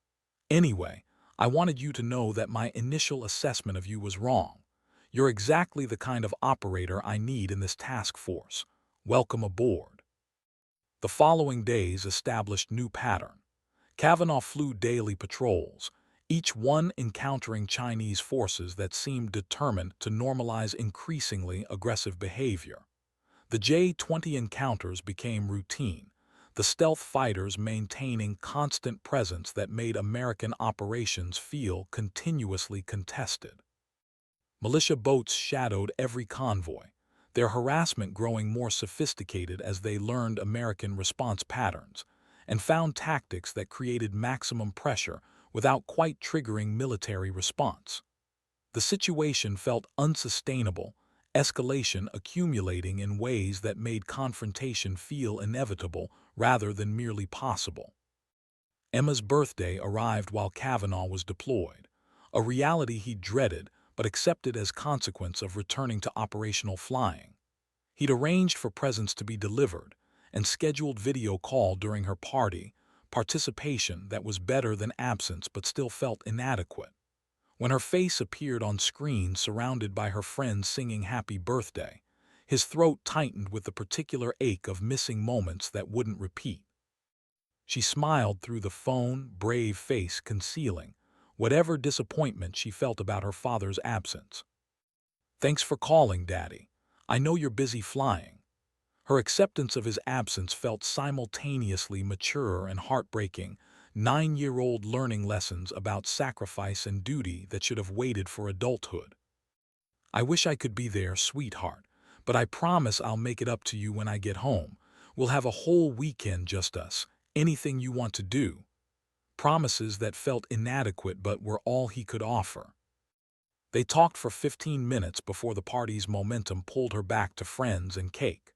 "Anyway, I wanted you to know that my initial assessment of you was wrong. You're exactly the kind of operator I need in this task force. Welcome aboard." The following days established new pattern. Kavanaugh flew daily patrols, each one encountering Chinese forces that seemed determined to normalize increasingly aggressive behavior. The J-20 encounters became routine, the stealth fighters maintaining constant presence that made American operations feel continuously contested. Militia boats shadowed every convoy, their harassment growing more sophisticated as they learned American response patterns and found tactics that created maximum pressure without quite triggering military response. The situation felt unsustainable, escalation accumulating in ways that made confrontation feel inevitable rather than merely possible. Emma's birthday arrived while Kavanaugh was deployed, a reality he dreaded but accepted as consequence of returning to operational flying. He'd arranged for presents to be delivered and scheduled video call during her party, participation that was better than absence but still felt inadequate. When her face appeared on screen surrounded by her friends singing happy birthday, his throat tightened with the particular ache of missing moments that wouldn't repeat. She smiled through the phone, brave face concealing whatever disappointment she felt about her father's absence. "Thanks for calling, Daddy. I know you're busy flying." Her acceptance of his absence felt simultaneously mature and heartbreaking, 9-year-old learning lessons about sacrifice and duty that should have waited for adulthood. "I wish I could be there, sweetheart, but I promise I'll make it up to you when I get home. We'll have a whole weekend just us, anything you want to do." Promises that felt inadequate but were all he could offer. They talked for 15 minutes before the party's momentum pulled her back to friends and cake.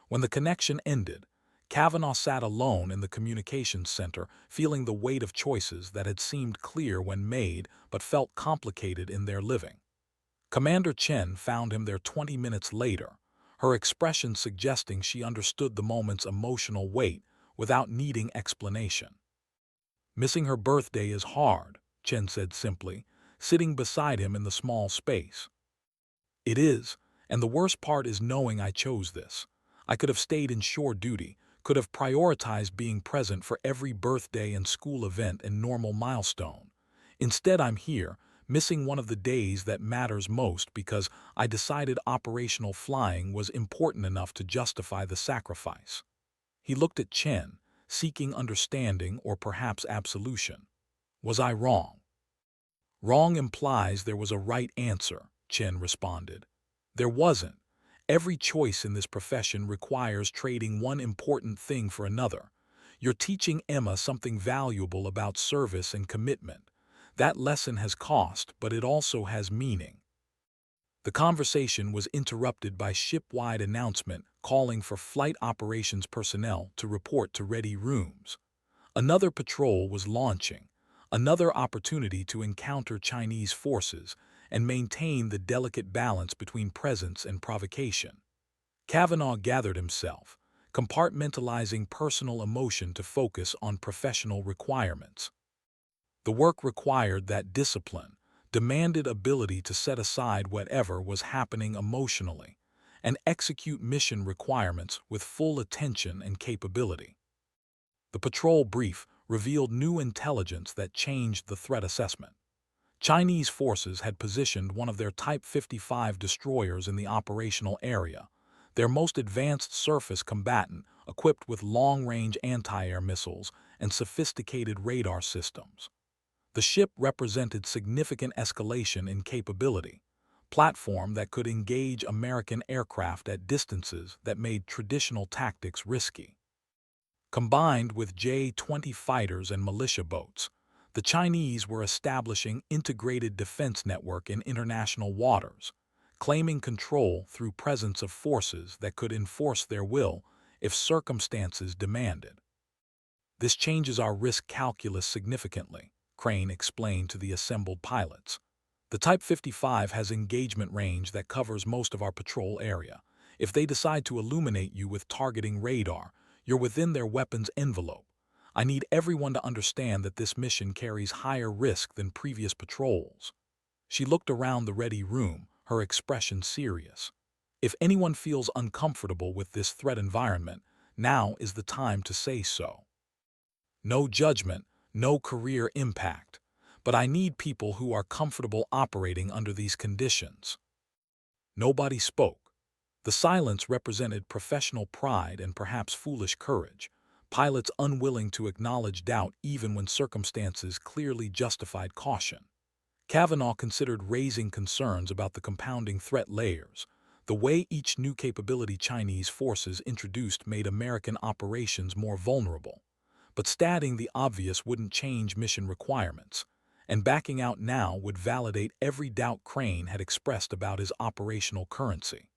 When the connection ended, Kavanaugh sat alone in the communications center, feeling the weight of choices that had seemed clear when made but felt complicated in their living. Commander Chen found him there 20 minutes later, her expression suggesting she understood the moment's emotional weight without needing explanation. "Missing her birthday is hard," Chen said simply, sitting beside him in the small space. "It is, and the worst part is knowing I chose this. I could have stayed in shore duty, could have prioritized being present for every birthday and school event and normal milestone. Instead, I'm here, missing one of the days that matters most because I decided operational flying was important enough to justify the sacrifice." He looked at Chen, seeking understanding or perhaps absolution. "Was I wrong?" "Wrong implies there was a right answer," Chen responded. "There wasn't. Every choice in this profession requires trading one important thing for another. You're teaching Emma something valuable about service and commitment. That lesson has cost, but it also has meaning." The conversation was interrupted by ship-wide announcement calling for flight operations personnel to report to ready rooms. Another patrol was launching, another opportunity to encounter Chinese forces and maintain the delicate balance between presence and provocation. Kavanaugh gathered himself, compartmentalizing personal emotion to focus on professional requirements. The work required that discipline, demanded ability to set aside whatever was happening emotionally, and execute mission requirements with full attention and capability. The patrol brief revealed new intelligence that changed the threat assessment. Chinese forces had positioned one of their Type 55 destroyers in the operational area, their most advanced surface combatant equipped with long-range anti-air missiles and sophisticated radar systems. The ship represented significant escalation in capability, platform that could engage American aircraft at distances that made traditional tactics risky. Combined with J-20 fighters and militia boats, the Chinese were establishing integrated defense network in international waters, claiming control through presence of forces that could enforce their will if circumstances demanded. "This changes our risk calculus significantly," Crane explained to the assembled pilots. "The Type 55 has engagement range that covers most of our patrol area. If they decide to illuminate you with targeting radar, you're within their weapons envelope. I need everyone to understand that this mission carries higher risk than previous patrols." She looked around the ready room, her expression serious. "If anyone feels uncomfortable with this threat environment, now is the time to say so. No judgment, no career impact, but I need people who are comfortable operating under these conditions." Nobody spoke. The silence represented professional pride and perhaps foolish courage, pilots unwilling to acknowledge doubt even when circumstances clearly justified caution. Kavanaugh considered raising concerns about the compounding threat layers. The way each new capability Chinese forces introduced made American operations more vulnerable. But stating the obvious wouldn't change mission requirements. and backing out now would validate every doubt Crane had expressed about his operational currency.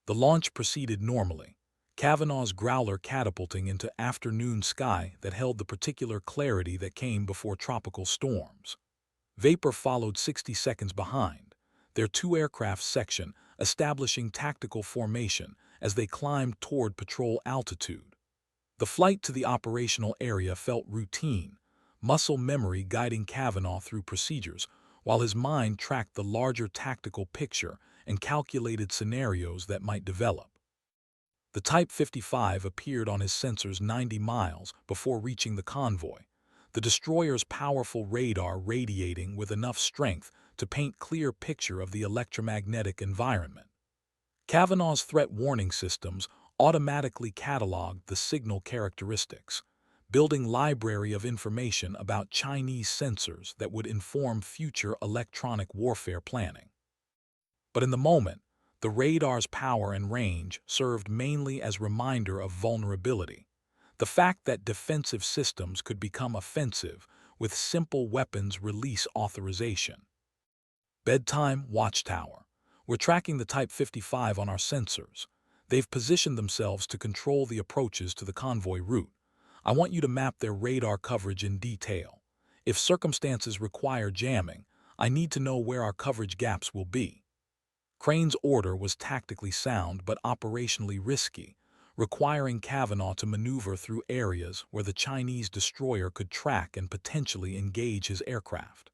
The launch proceeded normally, Kavanaugh's growler catapulting into afternoon sky that held the particular clarity that came before tropical storms. Vapor followed 60 seconds behind, their two aircraft section establishing tactical formation as they climbed toward patrol altitude. The flight to the operational area felt routine, muscle memory guiding Kavanaugh through procedures, while his mind tracked the larger tactical picture and calculated scenarios that might develop. The Type 55 appeared on his sensors 90 miles before reaching the convoy, the destroyer's powerful radar radiating with enough strength to paint a clear picture of the electromagnetic environment. Kavanaugh's threat warning systems automatically cataloged the signal characteristics, building library of information about Chinese sensors that would inform future electronic warfare planning. But in the moment, the radar's power and range served mainly as reminder of vulnerability, the fact that defensive systems could become offensive with simple weapons release authorization. Bedtime Watchtower. We're tracking the Type 55 on our sensors. They've positioned themselves to control the approaches to the convoy route. I want you to map their radar coverage in detail. If circumstances require jamming, I need to know where our coverage gaps will be. Crane's order was tactically sound but operationally risky, requiring Kavanaugh to maneuver through areas where the Chinese destroyer could track and potentially engage his aircraft.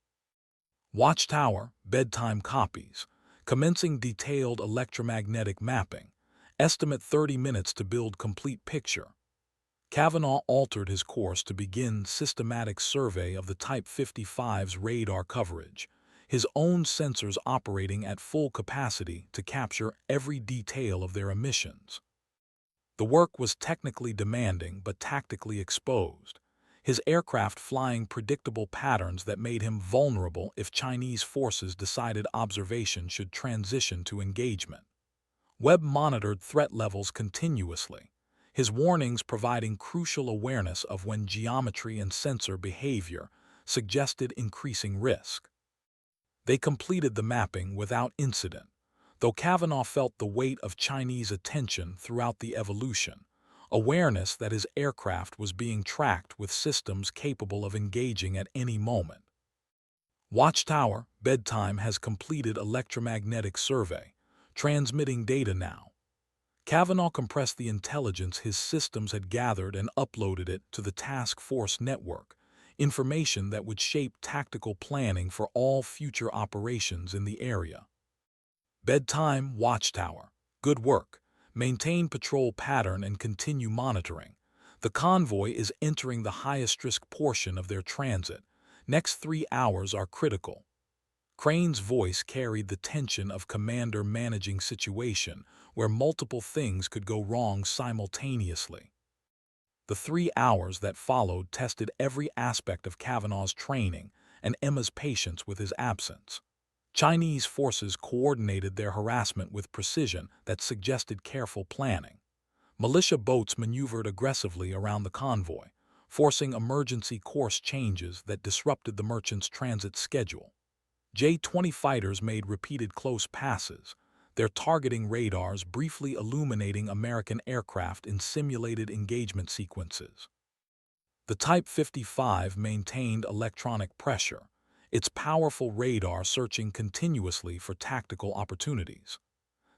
Watchtower, bedtime copies, commencing detailed electromagnetic mapping, estimate 30 minutes to build complete picture. Kavanaugh altered his course to begin systematic survey of the Type 55's radar coverage, his own sensors operating at full capacity to capture every detail of their emissions. The work was technically demanding but tactically exposed, his aircraft flying predictable patterns that made him vulnerable if Chinese forces decided observation should transition to engagement. Webb monitored threat levels continuously, his warnings providing crucial awareness of when geometry and sensor behavior suggested increasing risk. They completed the mapping without incident, though Kavanaugh felt the weight of Chinese attention throughout the evolution, awareness that his aircraft was being tracked with systems capable of engaging at any moment. Watchtower, bedtime has completed electromagnetic survey, transmitting data now. Kavanaugh compressed the intelligence his systems had gathered and uploaded it to the task force network, information that would shape tactical planning for all future operations in the area. Bedtime Watchtower. Good work. Maintain patrol pattern and continue monitoring. The convoy is entering the highest risk portion of their transit. Next 3 hours are critical. Crane's voice carried the tension of commander managing situation where multiple things could go wrong simultaneously. The 3 hours that followed tested every aspect of Kavanaugh's training and Emma's patience with his absence. Chinese forces coordinated their harassment with precision that suggested careful planning. Militia boats maneuvered aggressively around the convoy, forcing emergency course changes that disrupted the merchant's transit schedule. J-20 fighters made repeated close passes, their targeting radars briefly illuminating American aircraft in simulated engagement sequences. The Type 55 maintained electronic pressure, its powerful radar searching continuously for tactical opportunities.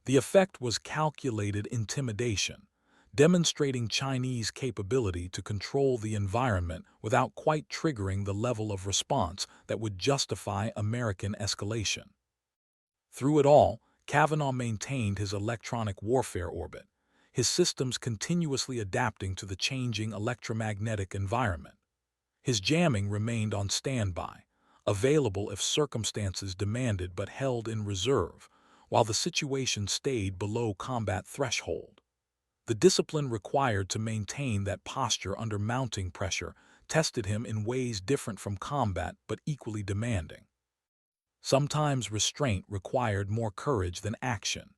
The effect was calculated intimidation, demonstrating Chinese capability to control the environment without quite triggering the level of response that would justify American escalation. Through it all, Kavanaugh maintained his electronic warfare orbit, his systems continuously adapting to the changing electromagnetic environment. His jamming remained on standby, available if circumstances demanded but held in reserve, while the situation stayed below combat threshold. The discipline required to maintain that posture under mounting pressure tested him in ways different from combat but equally demanding. Sometimes restraint required more courage than action,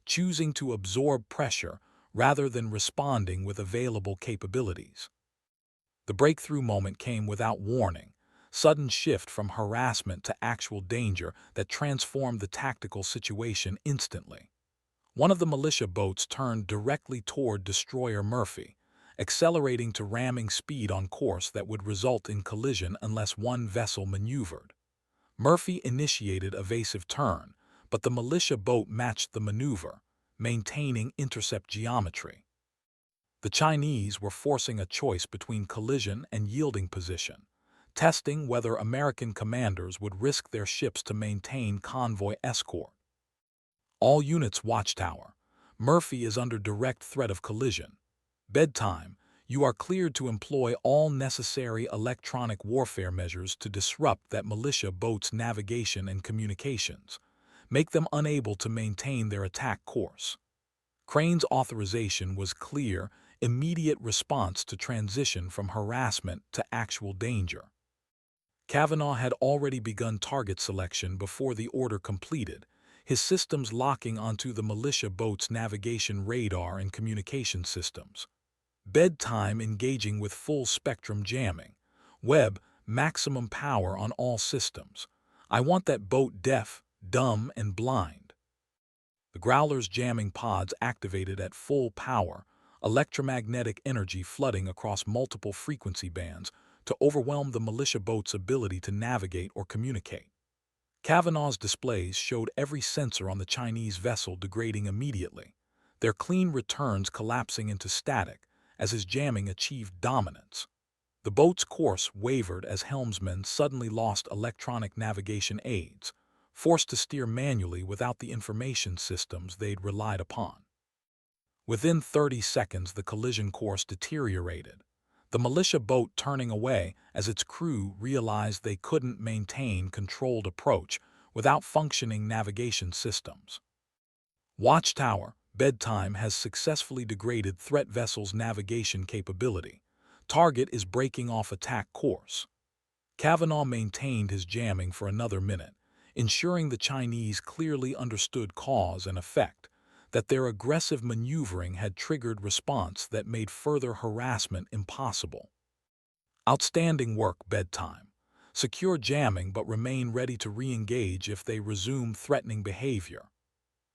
choosing to absorb pressure rather than responding with available capabilities. The breakthrough moment came without warning, sudden shift from harassment to actual danger that transformed the tactical situation instantly. One of the militia boats turned directly toward destroyer Murphy, accelerating to ramming speed on course that would result in collision unless one vessel maneuvered. Murphy initiated evasive turn, but the militia boat matched the maneuver, maintaining intercept geometry. The Chinese were forcing a choice between collision and yielding position, testing whether American commanders would risk their ships to maintain convoy escort. All units watchtower. Murphy is under direct threat of collision. Bedtime. You are cleared to employ all necessary electronic warfare measures to disrupt that militia boat's navigation and communications. Make them unable to maintain their attack course. Crane's authorization was clear, immediate response to transition from harassment to actual danger. Kavanaugh had already begun target selection before the order completed, his systems locking onto the militia boat's navigation radar and communication systems. Bedtime engaging with full-spectrum jamming. Webb, maximum power on all systems. I want that boat deaf, dumb, and blind. The Growler's jamming pods activated at full power, electromagnetic energy flooding across multiple frequency bands to overwhelm the militia boat's ability to navigate or communicate. Kavanaugh's displays showed every sensor on the Chinese vessel degrading immediately, their clean returns collapsing into static as his jamming achieved dominance. The boat's course wavered as helmsmen suddenly lost electronic navigation aids, forced to steer manually without the information systems they'd relied upon. Within 30 seconds, the collision course deteriorated, the militia boat turning away as its crew realized they couldn't maintain controlled approach without functioning navigation systems. Watchtower. Bedtime has successfully degraded threat vessel's navigation capability. Target is breaking off attack course. Kavanaugh maintained his jamming for another minute, ensuring the Chinese clearly understood cause and effect, that their aggressive maneuvering had triggered response that made further harassment impossible. Outstanding work, Bedtime. Secure jamming but remain ready to re-engage if they resume threatening behavior.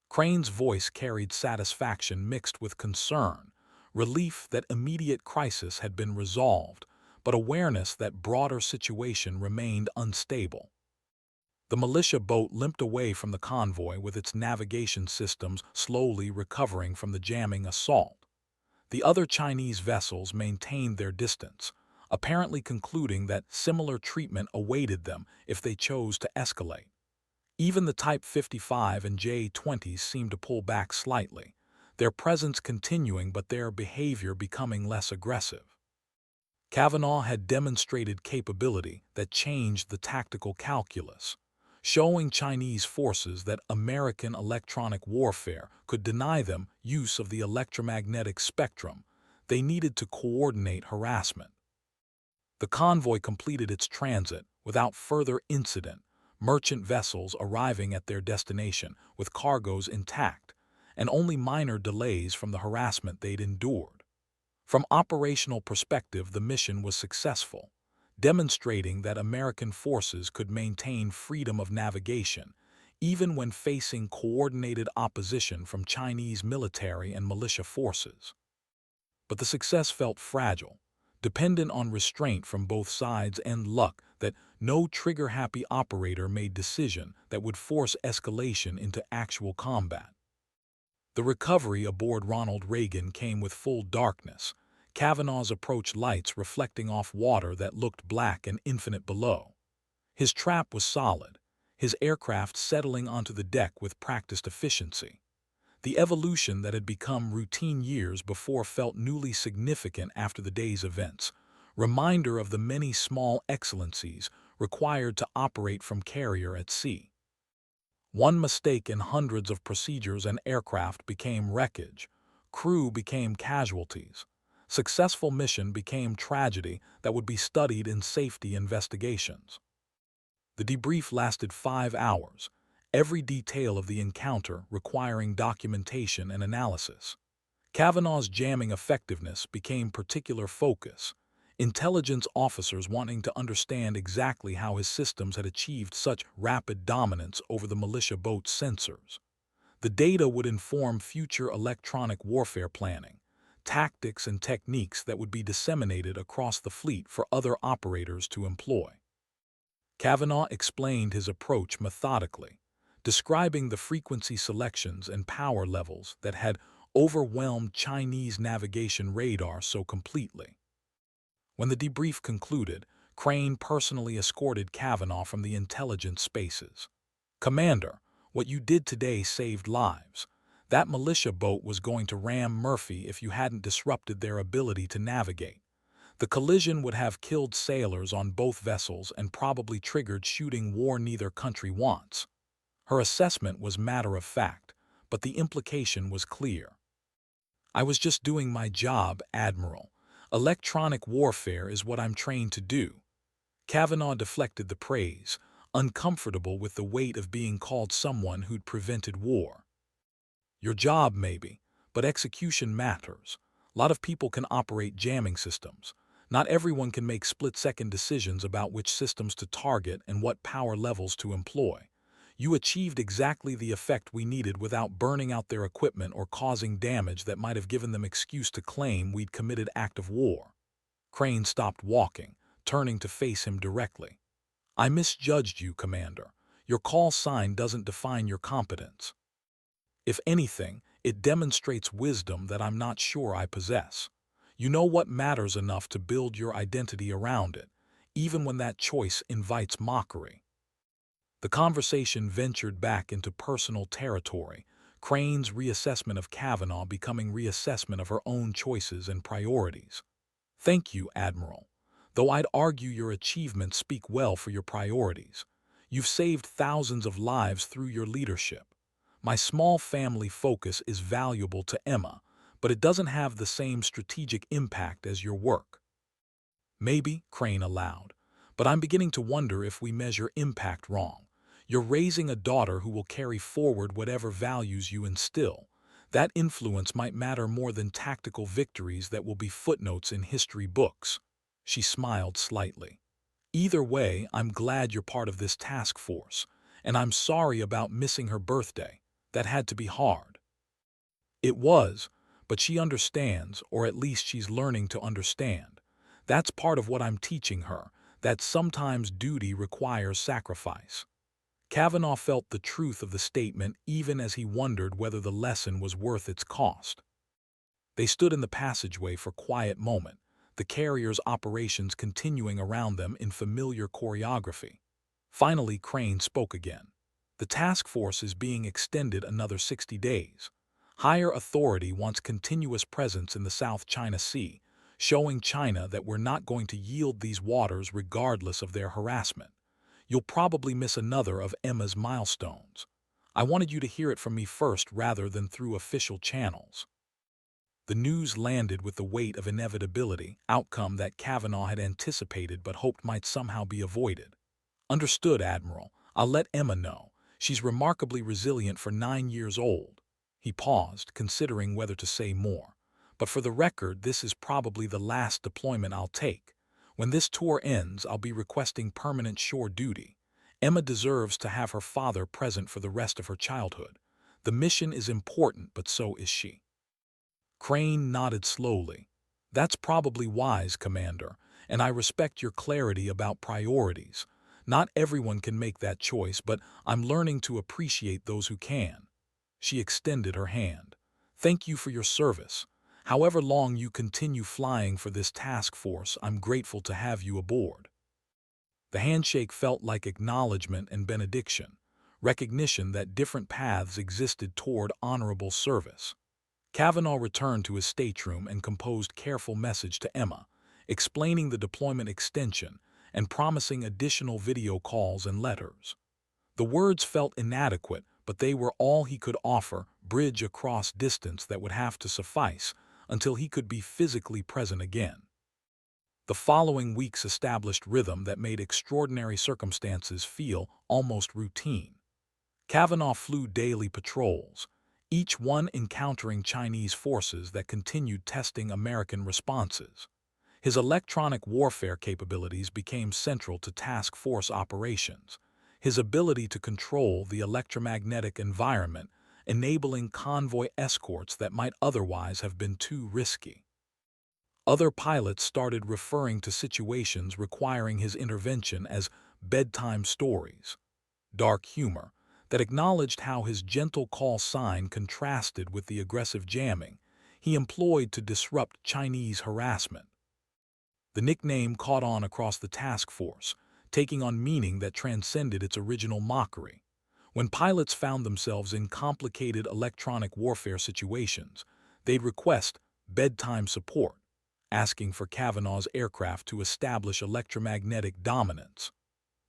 Crane's voice carried satisfaction mixed with concern, relief that immediate crisis had been resolved, but awareness that broader situation remained unstable. The militia boat limped away from the convoy with its navigation systems slowly recovering from the jamming assault. The other Chinese vessels maintained their distance, apparently concluding that similar treatment awaited them if they chose to escalate. Even the Type 55 and J-20s seemed to pull back slightly, their presence continuing but their behavior becoming less aggressive. Kavanaugh had demonstrated capability that changed the tactical calculus, showing Chinese forces that American electronic warfare could deny them use of the electromagnetic spectrum they needed to coordinate harassment. The convoy completed its transit without further incident, merchant vessels arriving at their destination with cargoes intact, and only minor delays from the harassment they'd endured. From operational perspective, the mission was successful, demonstrating that American forces could maintain freedom of navigation, even when facing coordinated opposition from Chinese military and militia forces. But the success felt fragile, dependent on restraint from both sides and luck that no trigger-happy operator made decision that would force escalation into actual combat. The recovery aboard Ronald Reagan came with full darkness, Kavanaugh's approach lights reflecting off water that looked black and infinite below. His trap was solid, his aircraft settling onto the deck with practiced efficiency. The evolution that had become routine years before felt newly significant after the day's events, reminder of the many small excellencies required to operate from carrier at sea. One mistake in hundreds of procedures and aircraft became wreckage, crew became casualties. Successful mission became tragedy that would be studied in safety investigations. The debrief lasted 5 hours, every detail of the encounter requiring documentation and analysis. Kavanaugh's jamming effectiveness became particular focus, intelligence officers wanting to understand exactly how his systems had achieved such rapid dominance over the militia boat's sensors. The data would inform future electronic warfare planning, tactics and techniques that would be disseminated across the fleet for other operators to employ. Kavanaugh explained his approach methodically, describing the frequency selections and power levels that had overwhelmed Chinese navigation radar so completely. When the debrief concluded, Crane personally escorted Kavanaugh from the intelligence spaces. "Commander, what you did today saved lives. That militia boat was going to ram Murphy if you hadn't disrupted their ability to navigate. The collision would have killed sailors on both vessels and probably triggered shooting war neither country wants." Her assessment was matter of fact, but the implication was clear. "I was just doing my job, Admiral. Electronic warfare is what I'm trained to do." Kavanaugh deflected the praise, uncomfortable with the weight of being called someone who'd prevented war. "Your job, maybe, but execution matters. A lot of people can operate jamming systems. Not everyone can make split-second decisions about which systems to target and what power levels to employ. You achieved exactly the effect we needed without burning out their equipment or causing damage that might have given them excuse to claim we'd committed act of war." Crane stopped walking, turning to face him directly. "I misjudged you, Commander. Your call sign doesn't define your competence. If anything, it demonstrates wisdom that I'm not sure I possess. You know what matters enough to build your identity around it, even when that choice invites mockery." The conversation ventured back into personal territory, Crane's reassessment of Kavanaugh becoming reassessment of her own choices and priorities. "Thank you, Admiral. Though I'd argue your achievements speak well for your priorities. You've saved thousands of lives through your leadership. My small family focus is valuable to Emma, but it doesn't have the same strategic impact as your work." "Maybe," Crane allowed, "but I'm beginning to wonder if we measure impact wrong. You're raising a daughter who will carry forward whatever values you instill. That influence might matter more than tactical victories that will be footnotes in history books." She smiled slightly. "Either way, I'm glad you're part of this task force, and I'm sorry about missing her birthday. That had to be hard." "It was, but she understands, or at least she's learning to understand. That's part of what I'm teaching her, that sometimes duty requires sacrifice." Kavanaugh felt the truth of the statement even as he wondered whether the lesson was worth its cost. They stood in the passageway for a quiet moment, the carrier's operations continuing around them in familiar choreography. Finally, Crane spoke again. "The task force is being extended another 60 days. Higher authority wants continuous presence in the South China Sea, showing China that we're not going to yield these waters regardless of their harassment. You'll probably miss another of Emma's milestones. I wanted you to hear it from me first rather than through official channels." The news landed with the weight of inevitability, outcome that Kavanaugh had anticipated but hoped might somehow be avoided. "Understood, Admiral. I'll let Emma know. She's remarkably resilient for 9 years old." He paused, considering whether to say more. "But for the record, this is probably the last deployment I'll take. When this tour ends, I'll be requesting permanent shore duty. Emma deserves to have her father present for the rest of her childhood. The mission is important, but so is she." Crane nodded slowly. "That's probably wise, Commander, and I respect your clarity about priorities. Not everyone can make that choice, but I'm learning to appreciate those who can." She extended her hand. "Thank you for your service. However long you continue flying for this task force, I'm grateful to have you aboard." The handshake felt like acknowledgement and benediction, recognition that different paths existed toward honorable service. Kavanaugh returned to his stateroom and composed careful message to Emma, explaining the deployment extension and promising additional video calls and letters. The words felt inadequate, but they were all he could offer, bridge across distance that would have to suffice until he could be physically present again. The following weeks established rhythm that made extraordinary circumstances feel almost routine. Kavanaugh flew daily patrols, each one encountering Chinese forces that continued testing American responses. His electronic warfare capabilities became central to task force operations. His ability to control the electromagnetic environment, enabling convoy escorts that might otherwise have been too risky. Other pilots started referring to situations requiring his intervention as bedtime stories, dark humor, that acknowledged how his gentle call sign contrasted with the aggressive jamming he employed to disrupt Chinese harassment. The nickname caught on across the task force, taking on meaning that transcended its original mockery. When pilots found themselves in complicated electronic warfare situations, they'd request bedtime support, asking for Kavanaugh's aircraft to establish electromagnetic dominance.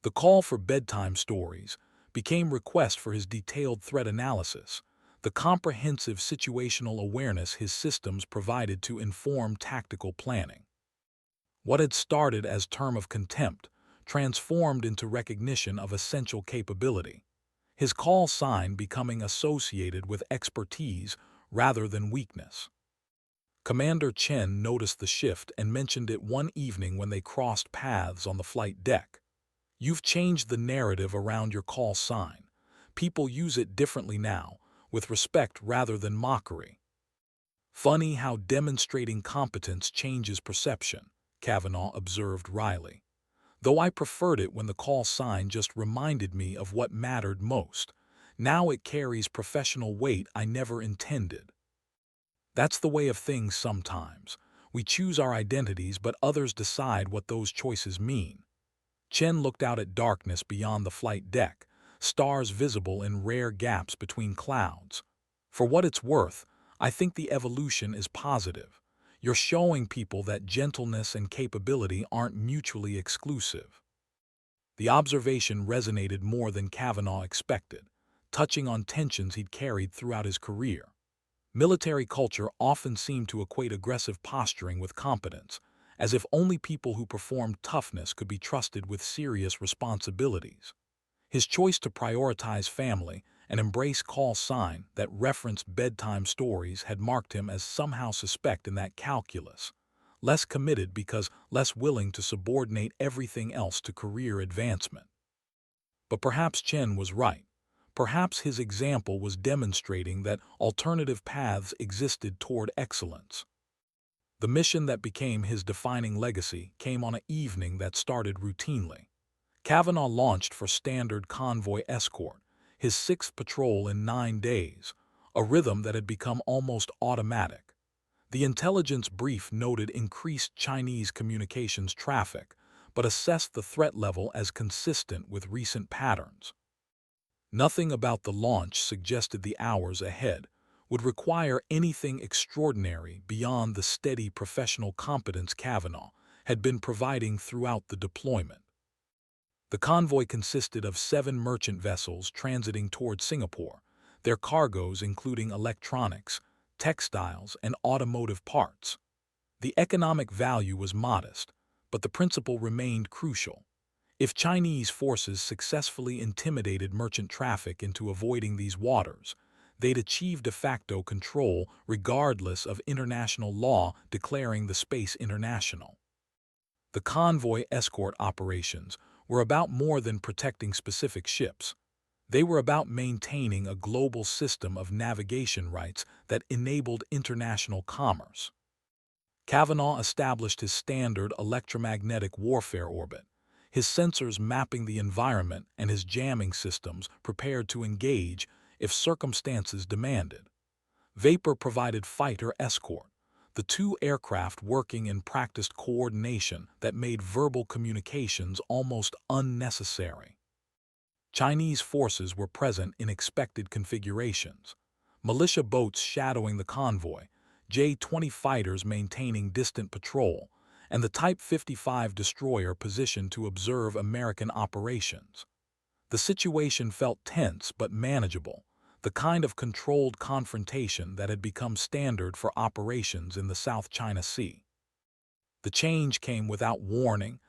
The call for bedtime stories became request for his detailed threat analysis, the comprehensive situational awareness his systems provided to inform tactical planning. What had started as term of contempt transformed into recognition of essential capability, his call sign becoming associated with expertise rather than weakness. Commander Chen noticed the shift and mentioned it one evening when they crossed paths on the flight deck. "You've changed the narrative around your call sign. People use it differently now, with respect rather than mockery." "Funny how demonstrating competence changes perception," Kavanaugh observed wryly. "Though I preferred it when the call sign just reminded me of what mattered most. Now it carries professional weight I never intended." That's the way of things sometimes. We choose our identities, but others decide what those choices mean. Chen looked out at darkness beyond the flight deck, stars visible in rare gaps between clouds. "For what it's worth, I think the evolution is positive. You're showing people that gentleness and capability aren't mutually exclusive." The observation resonated more than Kavanaugh expected, touching on tensions he'd carried throughout his career. Military culture often seemed to equate aggressive posturing with competence, as if only people who performed toughness could be trusted with serious responsibilities. His choice to prioritize family and embrace call sign that referenced bedtime stories had marked him as somehow suspect in that calculus, less committed because less willing to subordinate everything else to career advancement. But perhaps Chen was right. Perhaps his example was demonstrating that alternative paths existed toward excellence. The mission that became his defining legacy came on an evening that started routinely. Kavanaugh launched for standard convoy escort, his sixth patrol in 9 days, a rhythm that had become almost automatic. The intelligence brief noted increased Chinese communications traffic, but assessed the threat level as consistent with recent patterns. Nothing about the launch suggested the hours ahead would require anything extraordinary beyond the steady professional competence Kavanaugh had been providing throughout the deployment. The convoy consisted of 7 merchant vessels transiting toward Singapore, their cargoes including electronics, textiles, and automotive parts. The economic value was modest, but the principle remained crucial. If Chinese forces successfully intimidated merchant traffic into avoiding these waters, they'd achieve de facto control regardless of international law declaring the space international. The convoy escort operations were about more than protecting specific ships. They were about maintaining a global system of navigation rights that enabled international commerce. Kavanaugh established his standard electromagnetic warfare orbit, his sensors mapping the environment and his jamming systems prepared to engage if circumstances demanded. Vapor provided fighter escort, the 2 aircraft working in practiced coordination that made verbal communications almost unnecessary. Chinese forces were present in expected configurations. Militia boats shadowing the convoy, J-20 fighters maintaining distant patrol, and the Type 55 destroyer positioned to observe American operations. The situation felt tense but manageable, the kind of controlled confrontation that had become standard for operations in the South China Sea. The change came without warning,